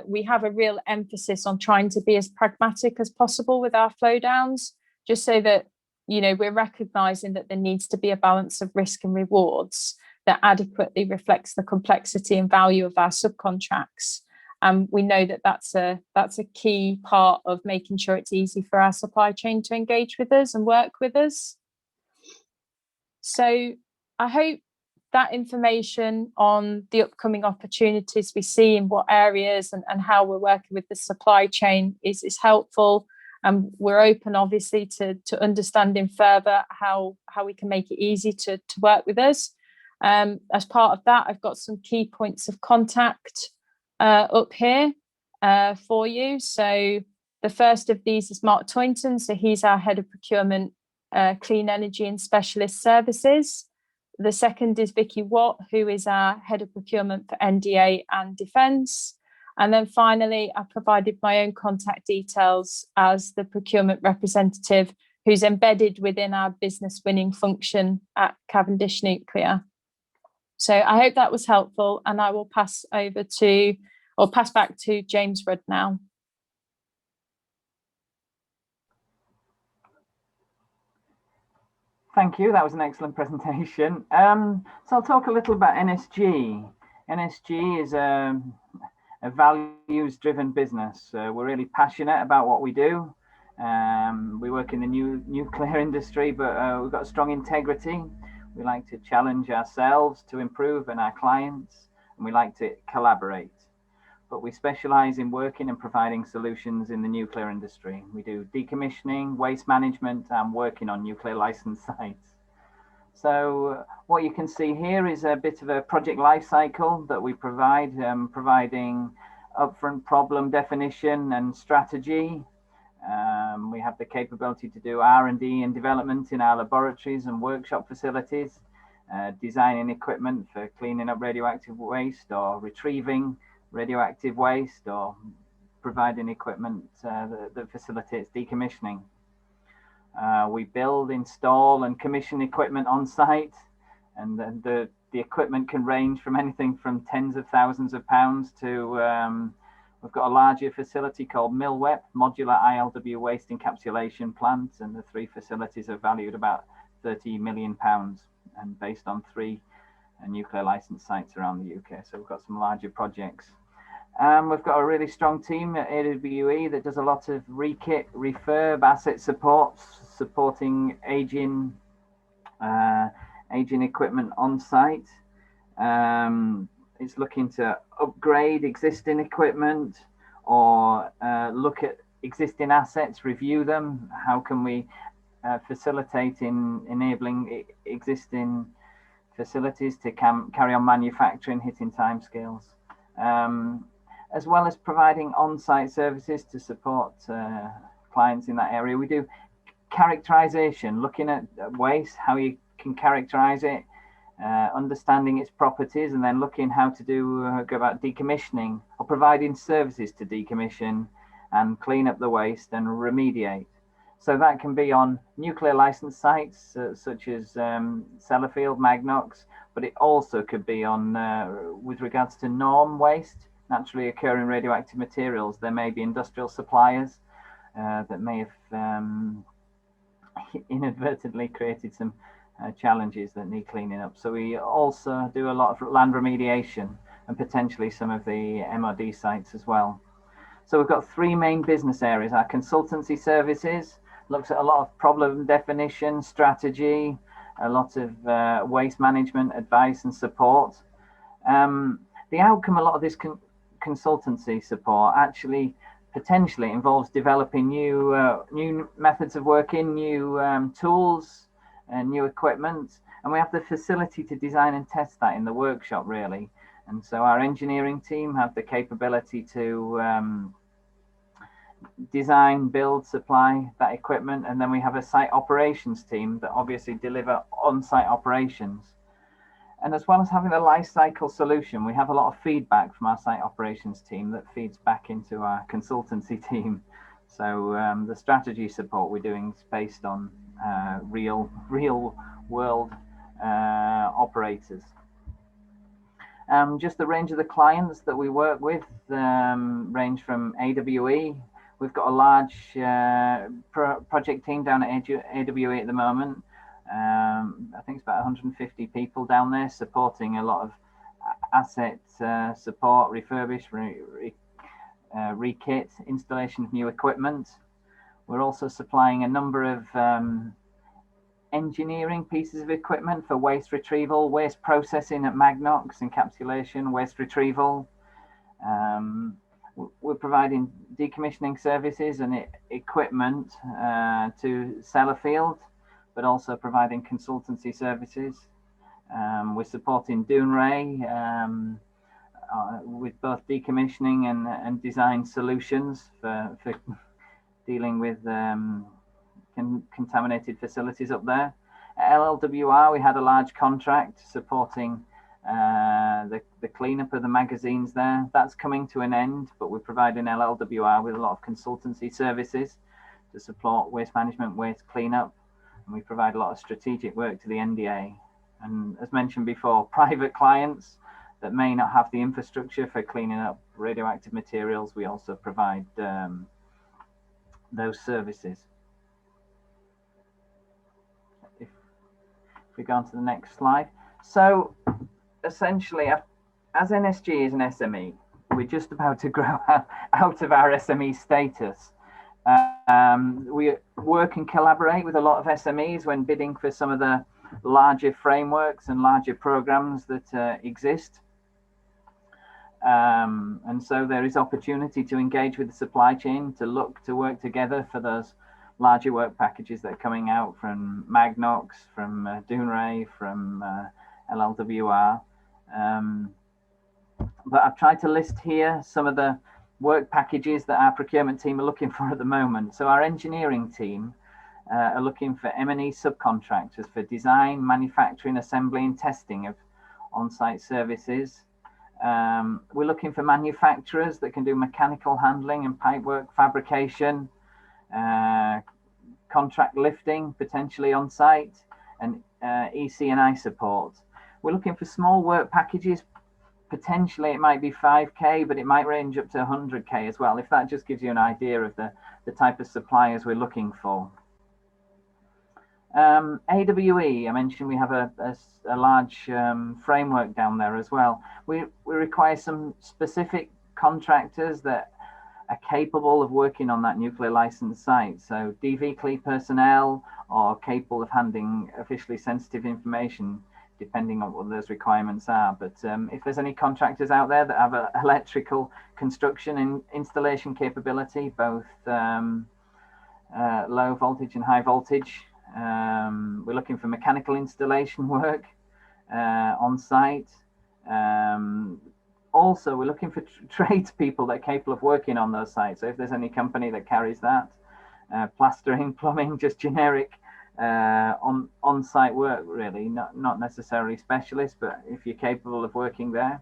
we have a real emphasis on trying to be as pragmatic as possible with our flow downs, just so that, you know, we're recognizing that there needs to be a balance of risk and rewards that adequately reflects the complexity and value of our subcontracts. And we know that that's a key part of making sure it's easy for our supply chain to engage with us and work with us. So I hope that information on the upcoming opportunities we see in what areas and how we're working with the supply chain is helpful. And we're open, obviously, to understanding further how we can make it easy to work with us. As part of that, I've got some key points of contact up here for you. So the first of these is Mark Toynton. So he's our head of procurement, clean energy and specialist services. The second is Vicky Watt, who is our head of procurement for NDA and defence. And then finally, I provided my own contact details as the procurement representative who's embedded within our business winning function at Cavendish Nuclear. So I hope that was helpful, and I will pass back to James Rudd now. Thank you. That was an excellent presentation. So I'll talk a little about NSG. NSG is a values-driven business. We're really passionate about what we do. We work in the nuclear industry, but we've got strong integrity. We like to challenge ourselves to improve and our clients, and we like to collaborate. But we specialize in working and providing solutions in the nuclear industry. We do decommissioning, waste management, and working on nuclear licensed sites. So what you can see here is a bit of a project life cycle that we provide, providing upfront problem definition and strategy. We have the capability to do R&D and development in our laboratories and workshop facilities, designing equipment for cleaning up radioactive waste or retrieving radioactive waste, or providing equipment that facilitates decommissioning. We build, install and commission equipment on site, and the equipment can range from anything from tens of thousands of pounds to We've got a larger facility called Millwep, Modular ILW Waste Encapsulation Plant, and the 3 facilities are valued about £30 million and based on 3 nuclear licensed sites around the UK. So we've got some larger projects. We've got a really strong team at AWE that does a lot of rekit, refurb, asset support, supporting aging equipment on site. It's looking to upgrade existing equipment or look at existing assets, review them. How can we facilitate in enabling existing facilities to carry on manufacturing, hitting timescales, as well as providing on-site services to support clients in that area. We do characterization, looking at waste, how you can characterize it, understanding its properties, and then looking how to go about decommissioning or providing services to decommission and clean up the waste and remediate. So that can be on nuclear licensed sites such as Sellafield, Magnox, but it also could be on with regards to norm waste, naturally occurring radioactive materials. There may be industrial suppliers that may have inadvertently created some challenges that need cleaning up. So we also do a lot of land remediation and potentially some of the MOD sites as well. So we've got 3 main business areas. Our consultancy services looks at a lot of problem definition, strategy, a lot of waste management advice and support. The outcome, a lot of this consultancy support actually potentially involves developing new methods of working, new tools and new equipment, and we have the facility to design and test that in the workshop really. And so our engineering team have the capability to design, build, supply that equipment, and then we have a site operations team that obviously deliver on-site operations. And as well as having a life cycle solution, we have a lot of feedback from our site operations team that feeds back into our consultancy team. So the strategy support we're doing is based on real world operators. Just the range of the clients that we work with range from AWE. We've got a large project team down at AWE at the moment. I think it's about 150 people down there supporting a lot of asset support, refurbish, rekit, installation of new equipment. We're also supplying a number of engineering pieces of equipment for waste retrieval, waste processing at Magnox, encapsulation, waste retrieval. We're providing decommissioning services and equipment to Sellafield, but also providing consultancy services. We're supporting Dounreay with both decommissioning and design solutions for dealing with contaminated facilities up there. At LLWR, we had a large contract supporting the cleanup of the magazines there. That's coming to an end, but we're providing LLWR with a lot of consultancy services to support waste management, waste cleanup, and we provide a lot of strategic work to the NDA. And as mentioned before, private clients that may not have the infrastructure for cleaning up radioactive materials, we also provide those services. If we go on to the next slide. So essentially, as NSG is an SME, we're just about to grow out of our SME status. We work and collaborate with a lot of SMEs when bidding for some of the larger frameworks and larger programs that exist. And so there is opportunity to engage with the supply chain, to look to work together for those larger work packages that are coming out from Magnox, from Dounreay, from LLWR. But I've tried to list here some of the work packages that our procurement team are looking for at the moment. So our engineering team are looking for M&E subcontractors for design, manufacturing, assembly and testing of on-site services. We're looking for manufacturers that can do mechanical handling and pipework fabrication, contract lifting potentially on site, and EC&I support. We're looking for small work packages, potentially it might be 5k, but it might range up to 100k as well, if that just gives you an idea of the type of suppliers we're looking for. AWE, I mentioned we have a large framework down there as well. We require some specific contractors that are capable of working on that nuclear license site. So DV CLE personnel, or capable of handling officially sensitive information, depending on what those requirements are. But if there's any contractors out there that have electrical construction and installation capability, both low voltage and high voltage, we're looking for mechanical installation work on site. Also, we're looking for tradespeople that are capable of working on those sites. So if there's any company that carries that, plastering, plumbing, just generic on-site work, really, not necessarily specialists, but if you're capable of working there.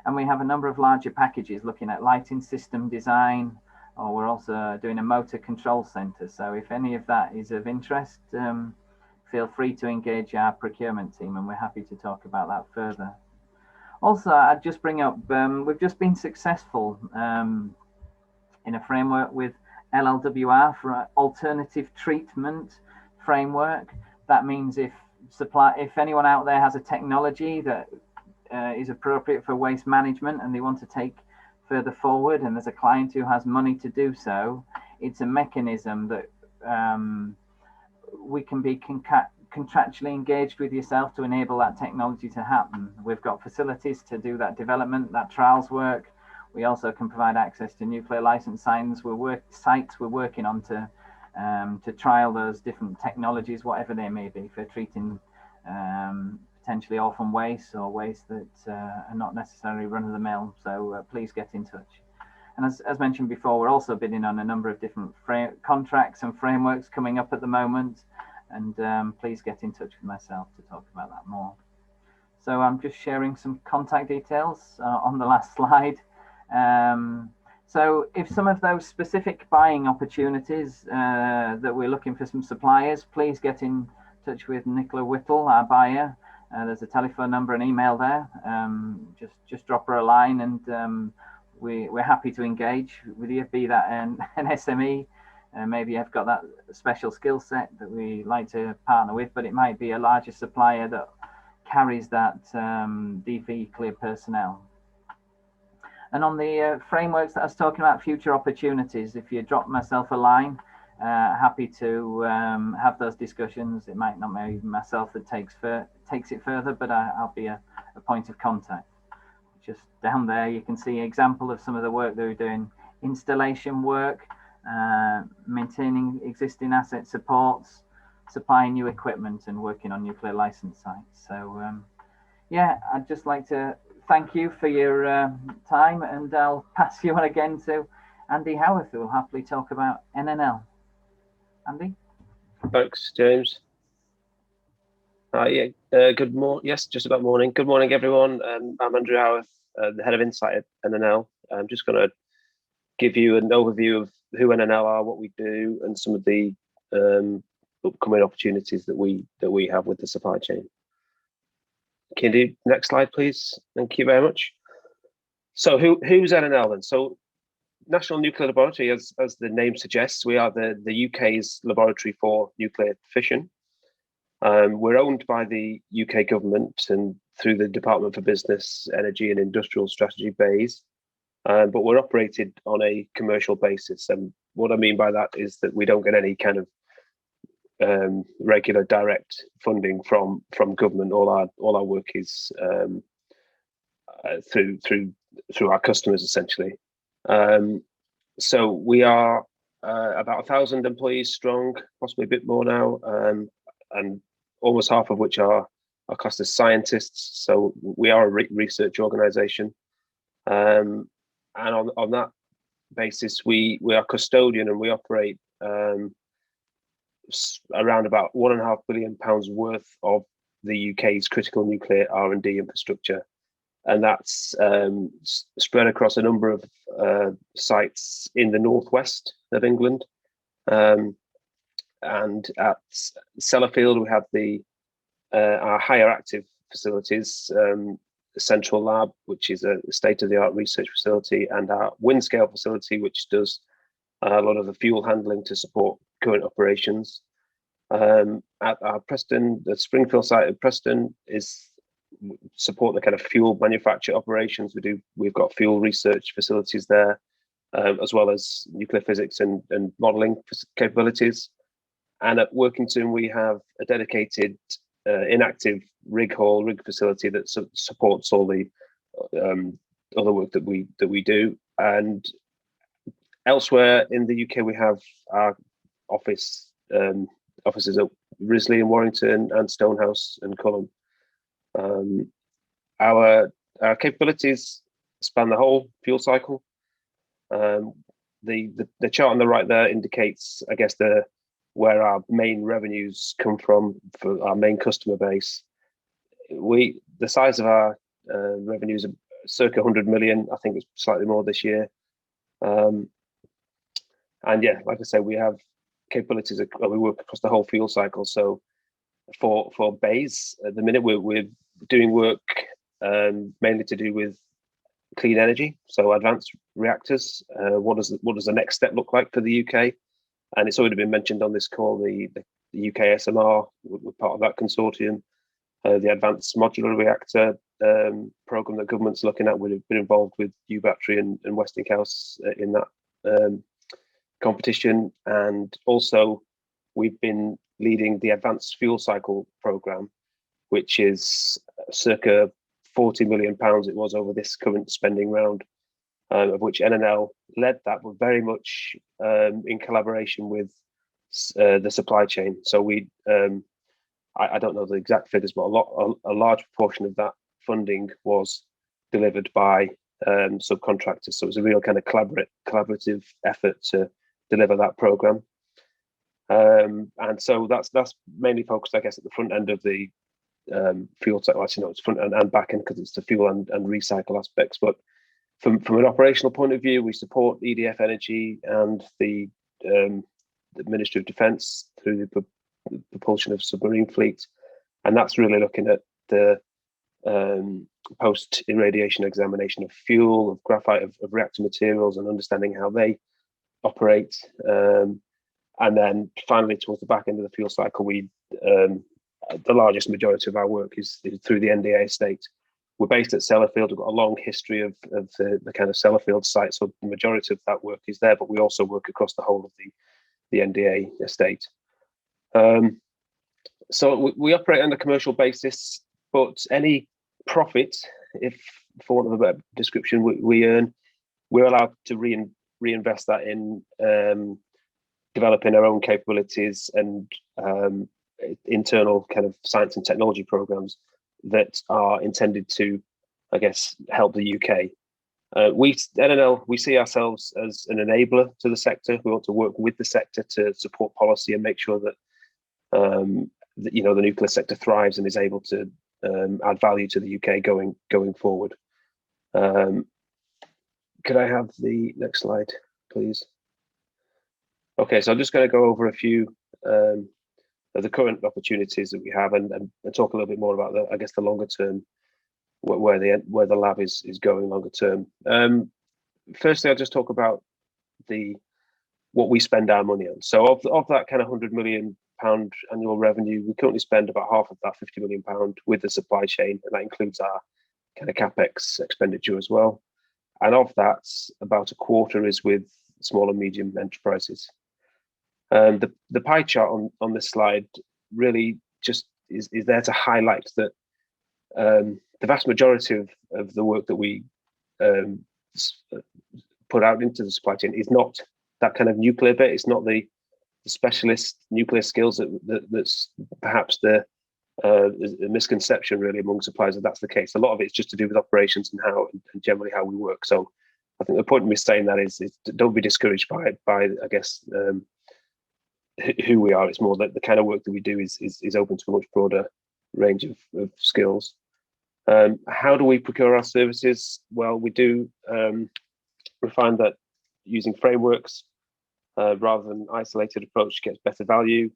And we have a number of larger packages looking at lighting system design, or we're also doing a motor control center. So if any of that is of interest, feel free to engage our procurement team, and we're happy to talk about that further. Also, I'd just bring up, we've just been successful in a framework with LLWR for alternative treatment framework. That means if anyone out there has a technology that is appropriate for waste management and they want to take further forward, and there's a client who has money to do so, it's a mechanism that we can be contractually engaged with yourself to enable that technology to happen. We've got facilities to do that development, that trials work. We also can provide access to nuclear license sites we're working on to trial those different technologies, whatever they may be, for treating potentially orphan waste or waste that are not necessarily run-of-the-mill. So please get in touch. And as mentioned before, we're also bidding on a number of different contracts and frameworks coming up at the moment. And please get in touch with myself to talk about that more. So I'm just sharing some contact details on the last slide. So if some of those specific buying opportunities that we're looking for some suppliers, please get in touch with Nicola Whittle, our buyer. There's a telephone number and email there. Just drop her a line, and we're happy to engage with you, be that an SME. Maybe you've got that special skill set that we like to partner with, but it might be a larger supplier that carries that DV cleared personnel. And on the frameworks that I was talking about, future opportunities, if you drop myself a line, happy to have those discussions. It might not be myself that takes it further, but I'll be a point of contact. Just down there, you can see an example of some of the work that we're doing: installation work, maintaining existing asset supports, supplying new equipment, and working on nuclear license sites. So yeah, I'd just like to thank you for your time, and I'll pass you on again to Andy Howarth, who will happily talk about NNL. Andy? Thanks, James. Good morning. Yes, just about morning. Good morning, everyone. I'm Andrew Howarth, the head of Insight at NNL. I'm just going to give you an overview of who NNL are, what we do, and some of the upcoming opportunities that we have with the supply chain. Can you do next slide, please? Thank you very much. So who's NNL then? So National Nuclear Laboratory, as the name suggests, we are the UK's laboratory for nuclear fission. We're owned by the UK government and through the Department for Business, Energy and Industrial Strategy BEIS, but we're operated on a commercial basis. And what I mean by that is that we don't get any kind of regular direct funding from government. All our work is through our customers, essentially. So we are about 1,000 employees strong, possibly a bit more now, and almost half of which are classed as scientists. So we are a research organisation, and on that basis, we are custodian, and we operate around about £1.5 billion worth of the UK's critical nuclear R&D infrastructure. And that's spread across a number of sites in the northwest of England. And at Sellafield, we have our higher active facilities central lab, which is a state-of-the-art research facility, and our Windscale facility, which does a lot of the fuel handling to support current operations. At our Preston, the Springfield site at Preston is support the kind of fuel manufacture operations. We've got fuel research facilities there, as well as nuclear physics and modelling capabilities. And at Workington, we have a dedicated inactive rig facility that supports all the other work that we do. And elsewhere in the UK, we have our offices at Risley and Warrington and Stonehouse and Culham. Our capabilities span the whole fuel cycle. The chart on the right there indicates, I guess, where our main revenues come from for our main customer base. The size of our revenues are circa 100 million. I think it's slightly more this year. And yeah, like I said, we have capabilities. We work across the whole fuel cycle. So for BAYS, at the minute we're doing work mainly to do with clean energy, so advanced reactors. What does the next step look like for the UK? And it's already been mentioned on this call, the UK SMR, we're part of that consortium. The Advanced Modular Reactor program that government's looking at, we've been involved with U Battery and Westinghouse in that competition. And also we've been leading the Advanced Fuel Cycle program, which is circa £40 million it was over this current spending round, of which NNL led that, but very much in collaboration with the supply chain. So I don't know the exact figures, but a large proportion of that funding was delivered by subcontractors. So it was a real kind of collaborative effort to deliver that program. And so that's mainly focused, I guess, at the front end of the fuel cycle. Actually, no, it's front end and back end because it's the fuel and recycle aspects. But from an operational point of view, we support EDF Energy and the Ministry of Defence through the propulsion of submarine fleet, and that's really looking at the post-irradiation examination of fuel, of graphite, of reactor materials, and understanding how they operate. And then finally, towards the back end of the fuel cycle, the largest majority of our work is through the NDA estate. We're based at Sellafield. We've got a long history of the kind of Sellafield site, so the majority of that work is there, but we also work across the whole of the NDA estate. So we operate on a commercial basis, but any profit, if for want of a better description, we earn, we're allowed to reinvest that in developing our own capabilities and internal kind of science and technology programs that are intended to, I guess, help the UK. NNL, we see ourselves as an enabler to the sector. We want to work with the sector to support policy and make sure that the nuclear sector thrives and is able to add value to the UK going forward. Could I have the next slide, please? Okay, so I'm just going to go over a few of the current opportunities that we have and talk a little bit more about the longer term, where the lab is going longer term. Firstly, I'll just talk about what we spend our money on. So of that kind of £100 million annual revenue, we currently spend about half of that, £50 million, with the supply chain, and that includes our kind of capex expenditure as well. And of that, about a quarter is with small and medium enterprises. The pie chart on this slide really just is there to highlight that the vast majority of the work that we put out into the supply chain is not that kind of nuclear bit. It's not the specialist nuclear skills that's perhaps the misconception really among suppliers that that's the case. A lot of it's just to do with operations and generally how we work. So I think the point of me saying that is don't be discouraged by I guess who we are. It's more that the kind of work that we do is open to a much broader range of skills. How do we procure our services? Well, we do. We find that using frameworks rather than isolated approach gets better value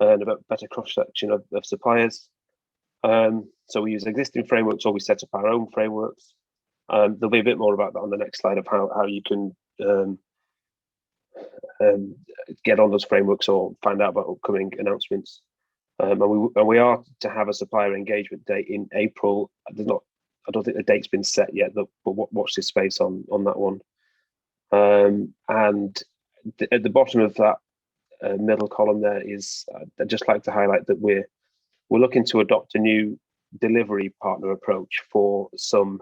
and a better cross section of suppliers. So we use existing frameworks or we set up our own frameworks. There'll be a bit more about that on the next slide of how you can get on those frameworks or find out about upcoming announcements. And we are to have a supplier engagement date in April. I don't think the date's been set yet, but watch this space on that one. And at the bottom of that middle column there is, I'd just like to highlight that we're looking to adopt a new delivery partner approach for some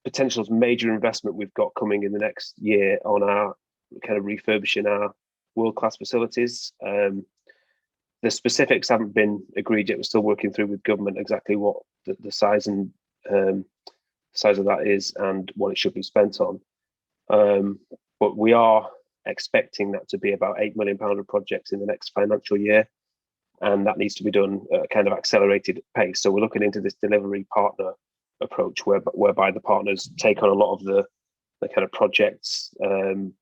potential major investment we've got coming in the next year on our kind of refurbishing our world-class facilities. The specifics haven't been agreed yet. We're still working through with government exactly what the size and size of that is and what it should be spent on. But we are expecting that to be about £8 million of projects in the next financial year, and that needs to be done at a kind of accelerated pace. So we're looking into this delivery partner approach whereby the partners take on a lot of the kind of projects on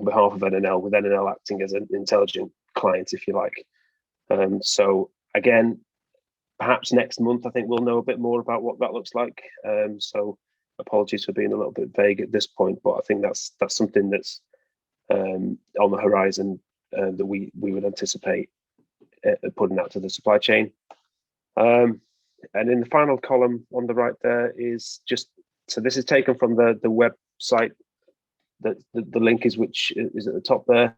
behalf of NNL, with NNL acting as an intelligent client, if you like. So again, perhaps next month, I think we'll know a bit more about what that looks like. So apologies for being a little bit vague at this point, but I think that's something that's on the horizon that we would anticipate putting out to the supply chain. And in the final column on the right there is just, so this is taken from the website, that the link is which is at the top there.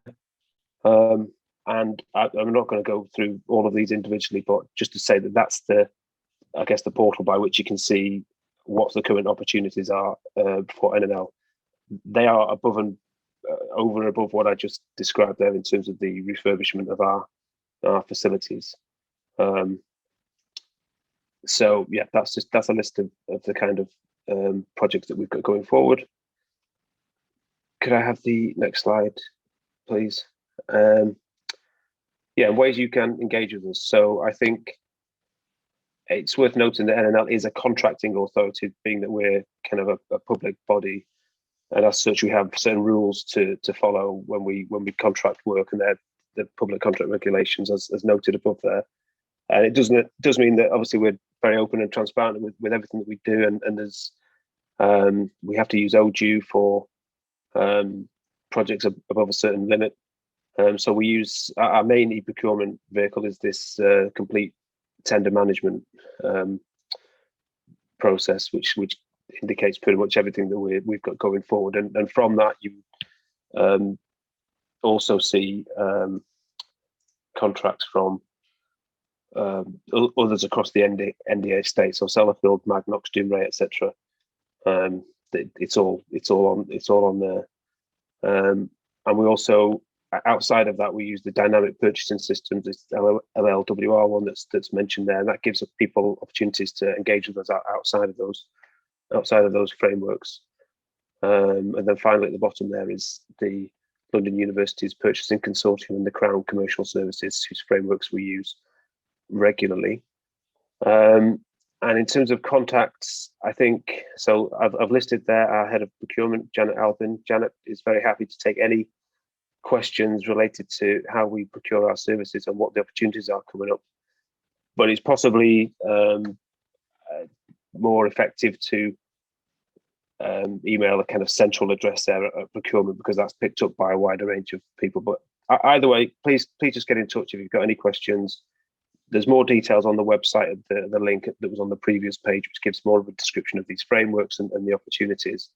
And I'm not going to go through all of these individually, but just to say that that's I guess the portal by which you can see what the current opportunities are for NNL. They are above and over and above what I just described there in terms of the refurbishment of our facilities. So yeah, that's a list of the kind of projects that we've got going forward. Could I have the next slide, please? Yeah, ways you can engage with us. So I think it's worth noting that NNL is a contracting authority, being that we're kind of a public body, and as such we have certain rules to follow when we contract work, and they're the public contract regulations as noted above there. And it does mean that obviously we're very open and transparent with everything that we do, and there's we have to use ODU for projects above a certain limit. So we use our main e-procurement vehicle is this complete tender management process, which indicates pretty much everything that we've got going forward. And from that, you also see contracts from others across the NDA state, so Sellafield, Magnox, Doomray, etc. It's all on there. And we also, outside of that, we use the dynamic purchasing systems. It's LLWR one that's mentioned there, and that gives people opportunities to engage with us outside of those frameworks. And then finally, at the bottom there is the London University's Purchasing Consortium and the Crown Commercial Services, whose frameworks we use regularly. And in terms of contacts, I think, so I've listed there our head of procurement, Janet Albin. Janet is very happy to take any questions related to how we procure our services and what the opportunities are coming up. But it's possibly more effective to email a kind of central address there at procurement, because that's picked up by a wider range of people. But either way, please just get in touch if you've got any questions. There's more details on the website at the link that was on the previous page, which gives more of a description of these frameworks and the opportunities.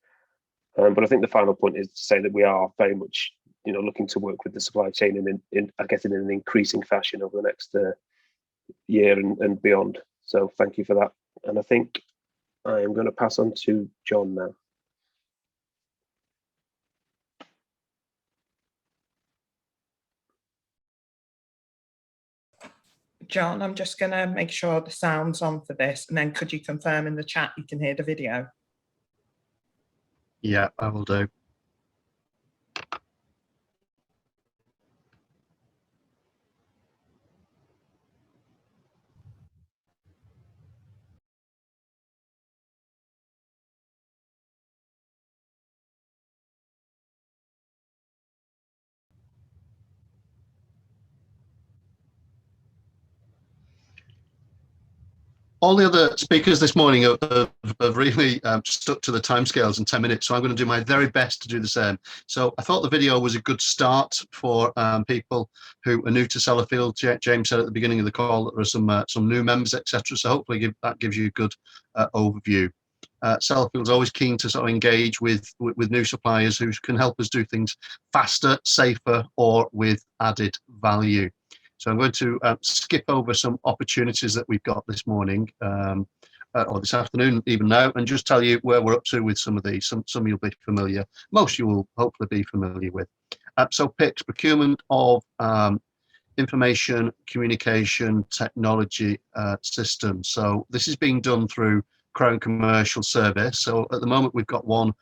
But I think the final point is to say that we are very much, looking to work with the supply chain in an increasing fashion over the next year and beyond. So thank you for that. And I think I am going to pass on to John now. John, I'm just going to make sure the sound's on for this, and then could you confirm in the chat you can hear the video? Yeah, I will do. all the other speakers this morning have really stuck to the timescales in 10 minutes, so I'm going to do my very best to do the same. So I thought the video was a good start for people who are new to Sellafield. James said at the beginning of the call that there are some new members, etc. So hopefully that gives you a good overview. Sellafield's always keen to sort of engage with new suppliers who can help us do things faster, safer, or with added value. So I'm going to skip over some opportunities that we've got this morning, or this afternoon, even now, and just tell you where we're up to with some of these. Some you'll be familiar, most you will hopefully be familiar with. So PICS, Procurement of Information Communication Technology Systems. So this is being done through Crown Commercial Service. So at the moment we've got one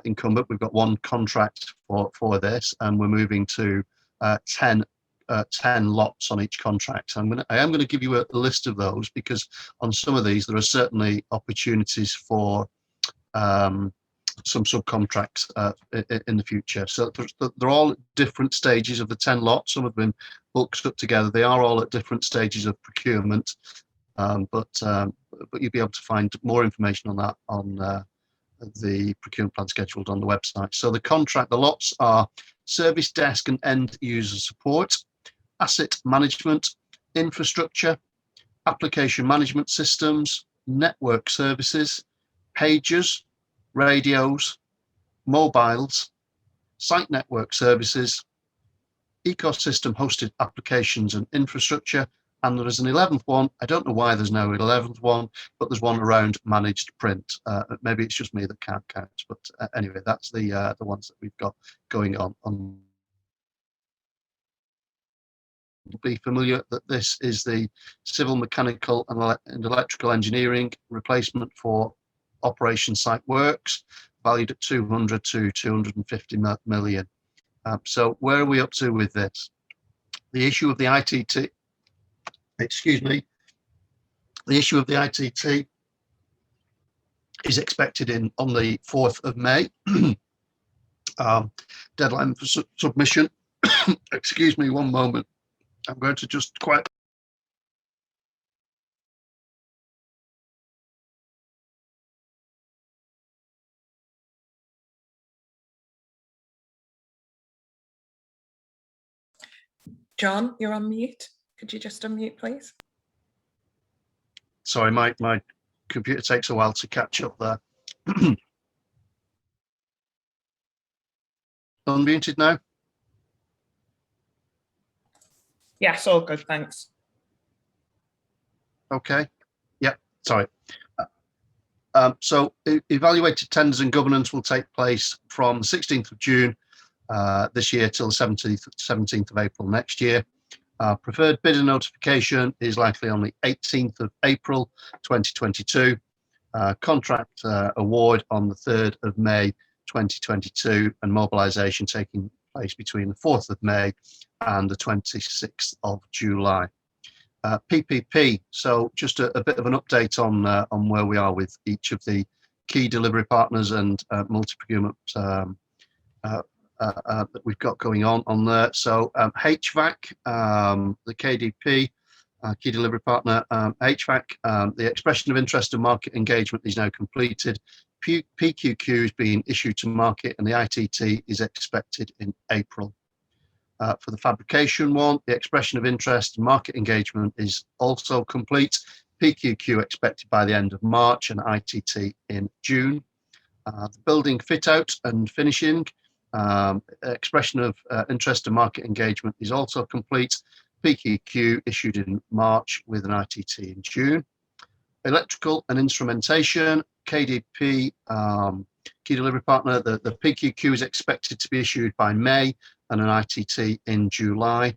incumbent, we've got one contract for this, and we're moving to 10 lots on each contract. I am going to give you a list of those, because on some of these there are certainly opportunities for some subcontracts in the future. So they're all at different stages of the 10 lots. Some have been booked up together. They are all at different stages of procurement, but you'll be able to find more information on that on the procurement plan scheduled on the website. So the lots are service desk and end user support, asset management, infrastructure, application management systems, network services, pagers, radios, mobiles, site network services, ecosystem hosted applications and infrastructure, and there is an 11th one. I don't know why there's no 11th one, but there's one around managed print. Maybe it's just me that can't count, but anyway, that's the ones that we've got going on. Be familiar that this is the civil, mechanical and electrical engineering replacement for operation site works, valued at 200 to 250 million. So where are we up to with this? The issue of the ITT, excuse me, the issue of the ITT is expected on the 4th of May. Deadline for submission, excuse me one moment. I'm going to just quiet. John, you're on mute. Could you just unmute, please? Sorry, my computer takes a while to catch up there. Unmuted now? Yes, all good, thanks. Okay. Yeah, sorry. So evaluated tenders and governance will take place from the 16th of June this year till the 17th of April next year. Preferred bidder notification is likely on the 18th of April 2022. Contract award on the 3rd of May 2022, and mobilisation taking place between the 4th of May and the 26th of July. PPP, so just a bit of an update on where we are with each of the key delivery partners and multi-procurement that we've got going on there. So HVAC, the KDP, key delivery partner, HVAC, the expression of interest and market engagement is now completed. PQQ is being issued to market, and the ITT is expected in April. For the fabrication one, the expression of interest and market engagement is also complete. PQQ expected by the end of March and ITT in June. The building fit out and finishing, expression of interest and market engagement is also complete. PQQ issued in March with an ITT in June. Electrical and instrumentation, KDP, key delivery partner, the PQQ is expected to be issued by May and an ITT in July.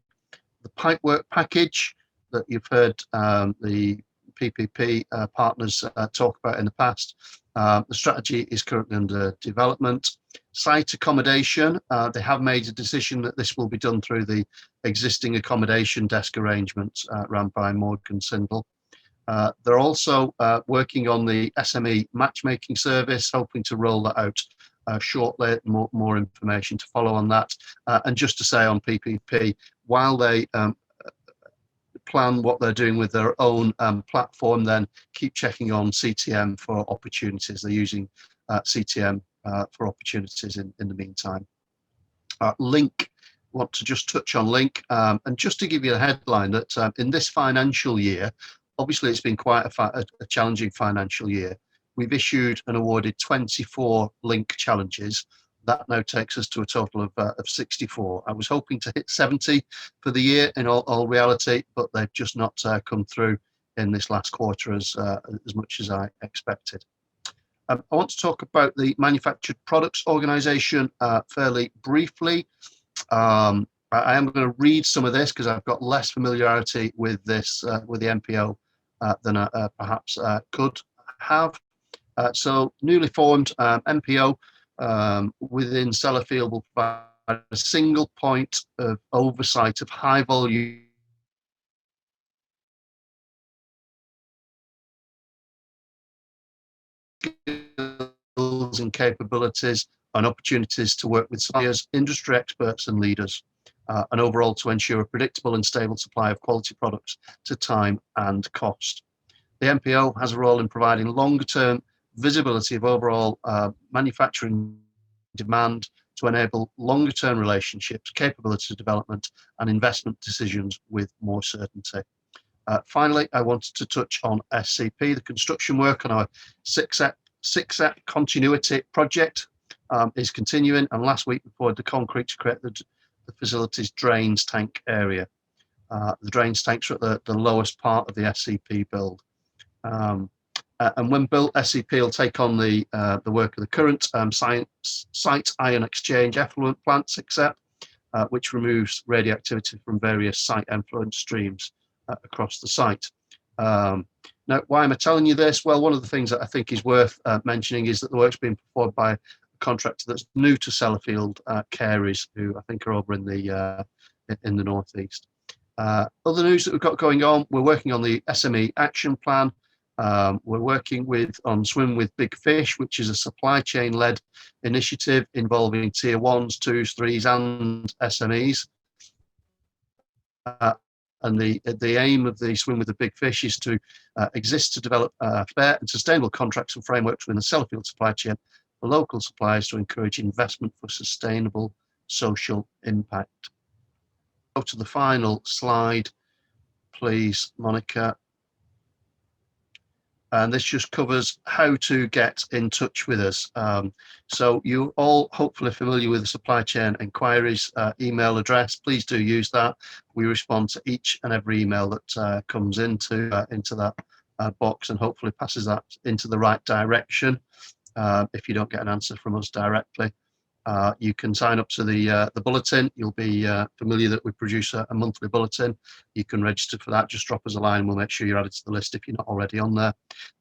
The pipework package that you've heard the PPP partners talk about in the past, the strategy is currently under development. Site accommodation, they have made a decision that this will be done through the existing accommodation desk arrangements run by Morgan Sindall. They're also working on the SME matchmaking service, hoping to roll that out shortly. More information to follow on that. And just to say on PPP, while they plan what they're doing with their own platform, then keep checking on CTM for opportunities. They're using CTM for opportunities in the meantime. Link, want to just touch on Link, and just to give you a headline that in this financial year, obviously it's been quite a challenging financial year. We've issued and awarded 24 Link challenges. That now takes us to a total of 64. I was hoping to hit 70 for the year in all reality, but they've just not come through in this last quarter as much as I expected. I want to talk about the manufactured products organisation fairly briefly. I am going to read some of this because I've got less familiarity with this, with the MPO than I perhaps could have. So newly formed MPO within Sellafield will provide a single point of oversight of high volume skills and capabilities and opportunities to work with suppliers, industry experts and leaders, and overall to ensure a predictable and stable supply of quality products to time and cost. The MPO has a role in providing longer-term visibility of overall manufacturing demand to enable longer-term relationships, capability development and investment decisions with more certainty. Finally, I wanted to touch on SCP. The construction work on our 6-step continuity project is continuing, and last week we poured the concrete to create the facility's drains tank area. The drains tanks are at the lowest part of the SCP build. And when built, SCP will take on the work of the current site ion exchange effluent plant 6-step, which removes radioactivity from various site effluent streams across the site. Now, why am I telling you this? Well, one of the things that I think is worth mentioning is that the work's being performed by a contractor that's new to Sellafield, Careys, who I think are over in the northeast. Other news that we've got going on: we're working on the SME action plan. We're working on Swim with Big Fish, which is a supply chain-led initiative involving tier 1s, 2s, 3s, and SMEs. And the aim of the Swim with the Big Fish is to exist to develop fair and sustainable contracts and frameworks within the Sellafield supply chain for local suppliers to encourage investment for sustainable social impact. Go to the final slide, please, Monica. And this just covers how to get in touch with us. So you're all hopefully familiar with the supply chain inquiries email address. Please do use that. We respond to each and every email that comes into that box, and hopefully passes that into the right direction. If you don't get an answer from us directly, you can sign up to the bulletin. You'll be familiar that we produce a monthly bulletin. You can register for that. Just drop us a line and we'll make sure you're added to the list if you're not already on there.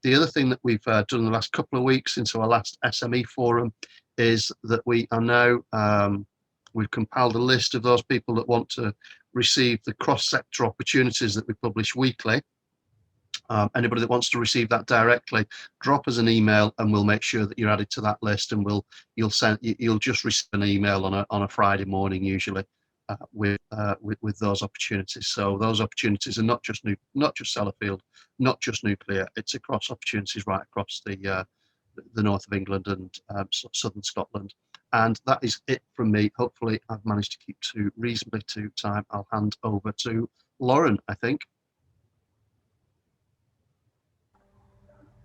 The other thing that we've done in the last couple of weeks since our last SME forum is that we are now, we've compiled a list of those people that want to receive the cross-sector opportunities that we publish weekly. Anybody that wants to receive that directly, drop us an email and we'll make sure that you're added to that list, and you'll just receive an email on a Friday morning usually with those opportunities. So those opportunities are not just Sellafield, not just nuclear. It's across opportunities right across the north of England and southern Scotland. And that is it from me. Hopefully I've managed to keep reasonably to time. I'll hand over to Lauren, I think.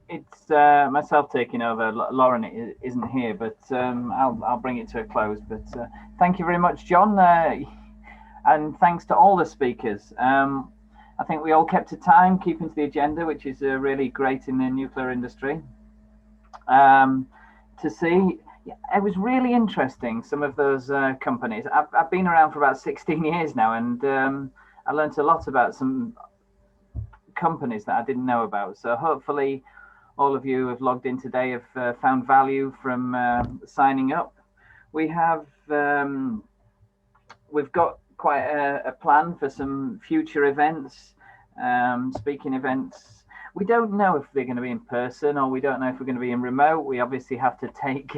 It's myself taking over. Lauren isn't here, but I'll bring it to a close. But thank you very much, John, and thanks to all the speakers. I think we all kept to time, keeping to the agenda, which is really great in the nuclear industry. To see, it was really interesting, some of those companies. I've been around for about 16 years now, and I learned a lot about some companies that I didn't know about. So hopefully all of you have logged in today have found value from signing up. We've got quite a plan for some future events, speaking events. We don't know if they're going to be in person, or we don't know if we're going to be in remote. We obviously have to take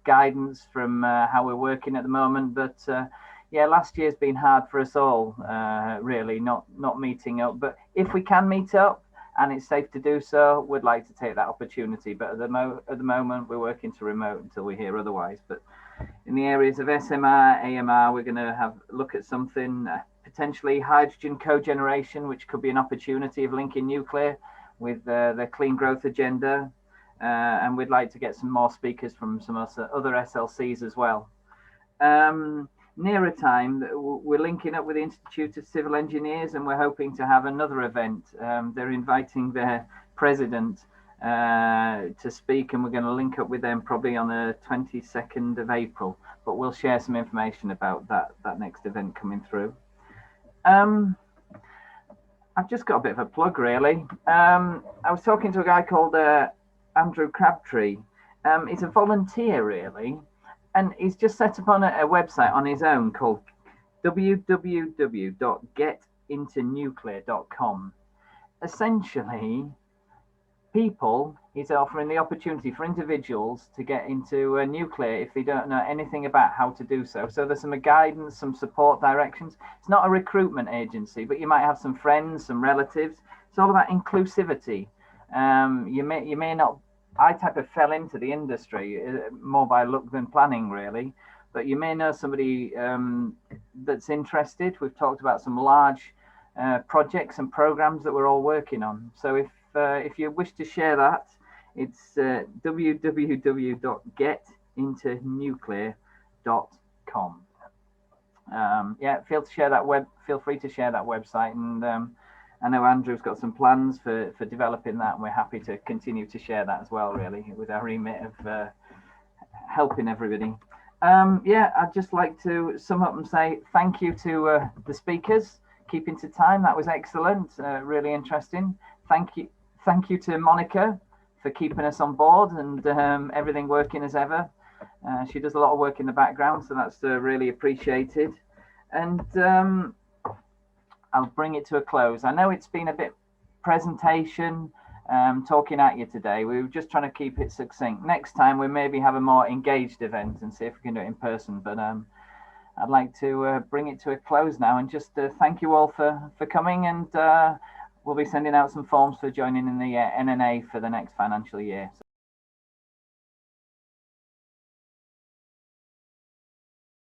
guidance from how we're working at the moment. But yeah, last year's been hard for us all, really, not meeting up. But if we can meet up and it's safe to do so, we'd like to take that opportunity. But at the moment, we're working to remote until we hear otherwise. But in the areas of SMR, AMR, we're going to look at something, potentially hydrogen cogeneration, which could be an opportunity of linking nuclear with the clean growth agenda. And we'd like to get some more speakers from some other SLCs as well. Nearer time, we're linking up with the Institute of Civil Engineers, and we're hoping to have another event. They're inviting their president to speak, and we're going to link up with them probably on the 22nd of April. But we'll share some information about that next event coming through. I've just got a bit of a plug, really. I was talking to a guy called Andrew Crabtree. He's a volunteer, really, and he's just set up on a website on his own called www.getintonuclear.com. Essentially, he's offering the opportunity for individuals to get into nuclear if they don't know anything about how to do so. So there's some guidance, some support directions. It's not a recruitment agency, but you might have some friends, some relatives. It's all about inclusivity. You may not. I type of fell into the industry more by luck than planning, really. But you may know somebody that's interested. We've talked about some large projects and programs that we're all working on. So if you wish to share that, it's www.getintonuclear.com. Yeah, feel free to share that website, and I know Andrew's got some plans for developing that, and we're happy to continue to share that as well, really, with our remit of helping everybody. Yeah, I'd just like to sum up and say thank you to the speakers, keeping to time. That was excellent, really interesting. Thank you to Monica for keeping us on board and everything working as ever. She does a lot of work in the background, so that's really appreciated. And I'll bring it to a close. I know it's been a bit presentation, talking at you today. We were just trying to keep it succinct. Next time we maybe have a more engaged event and see if we can do it in person. But I'd like to bring it to a close now and just thank you all for coming, and we'll be sending out some forms for joining in the NNA for the next financial year. So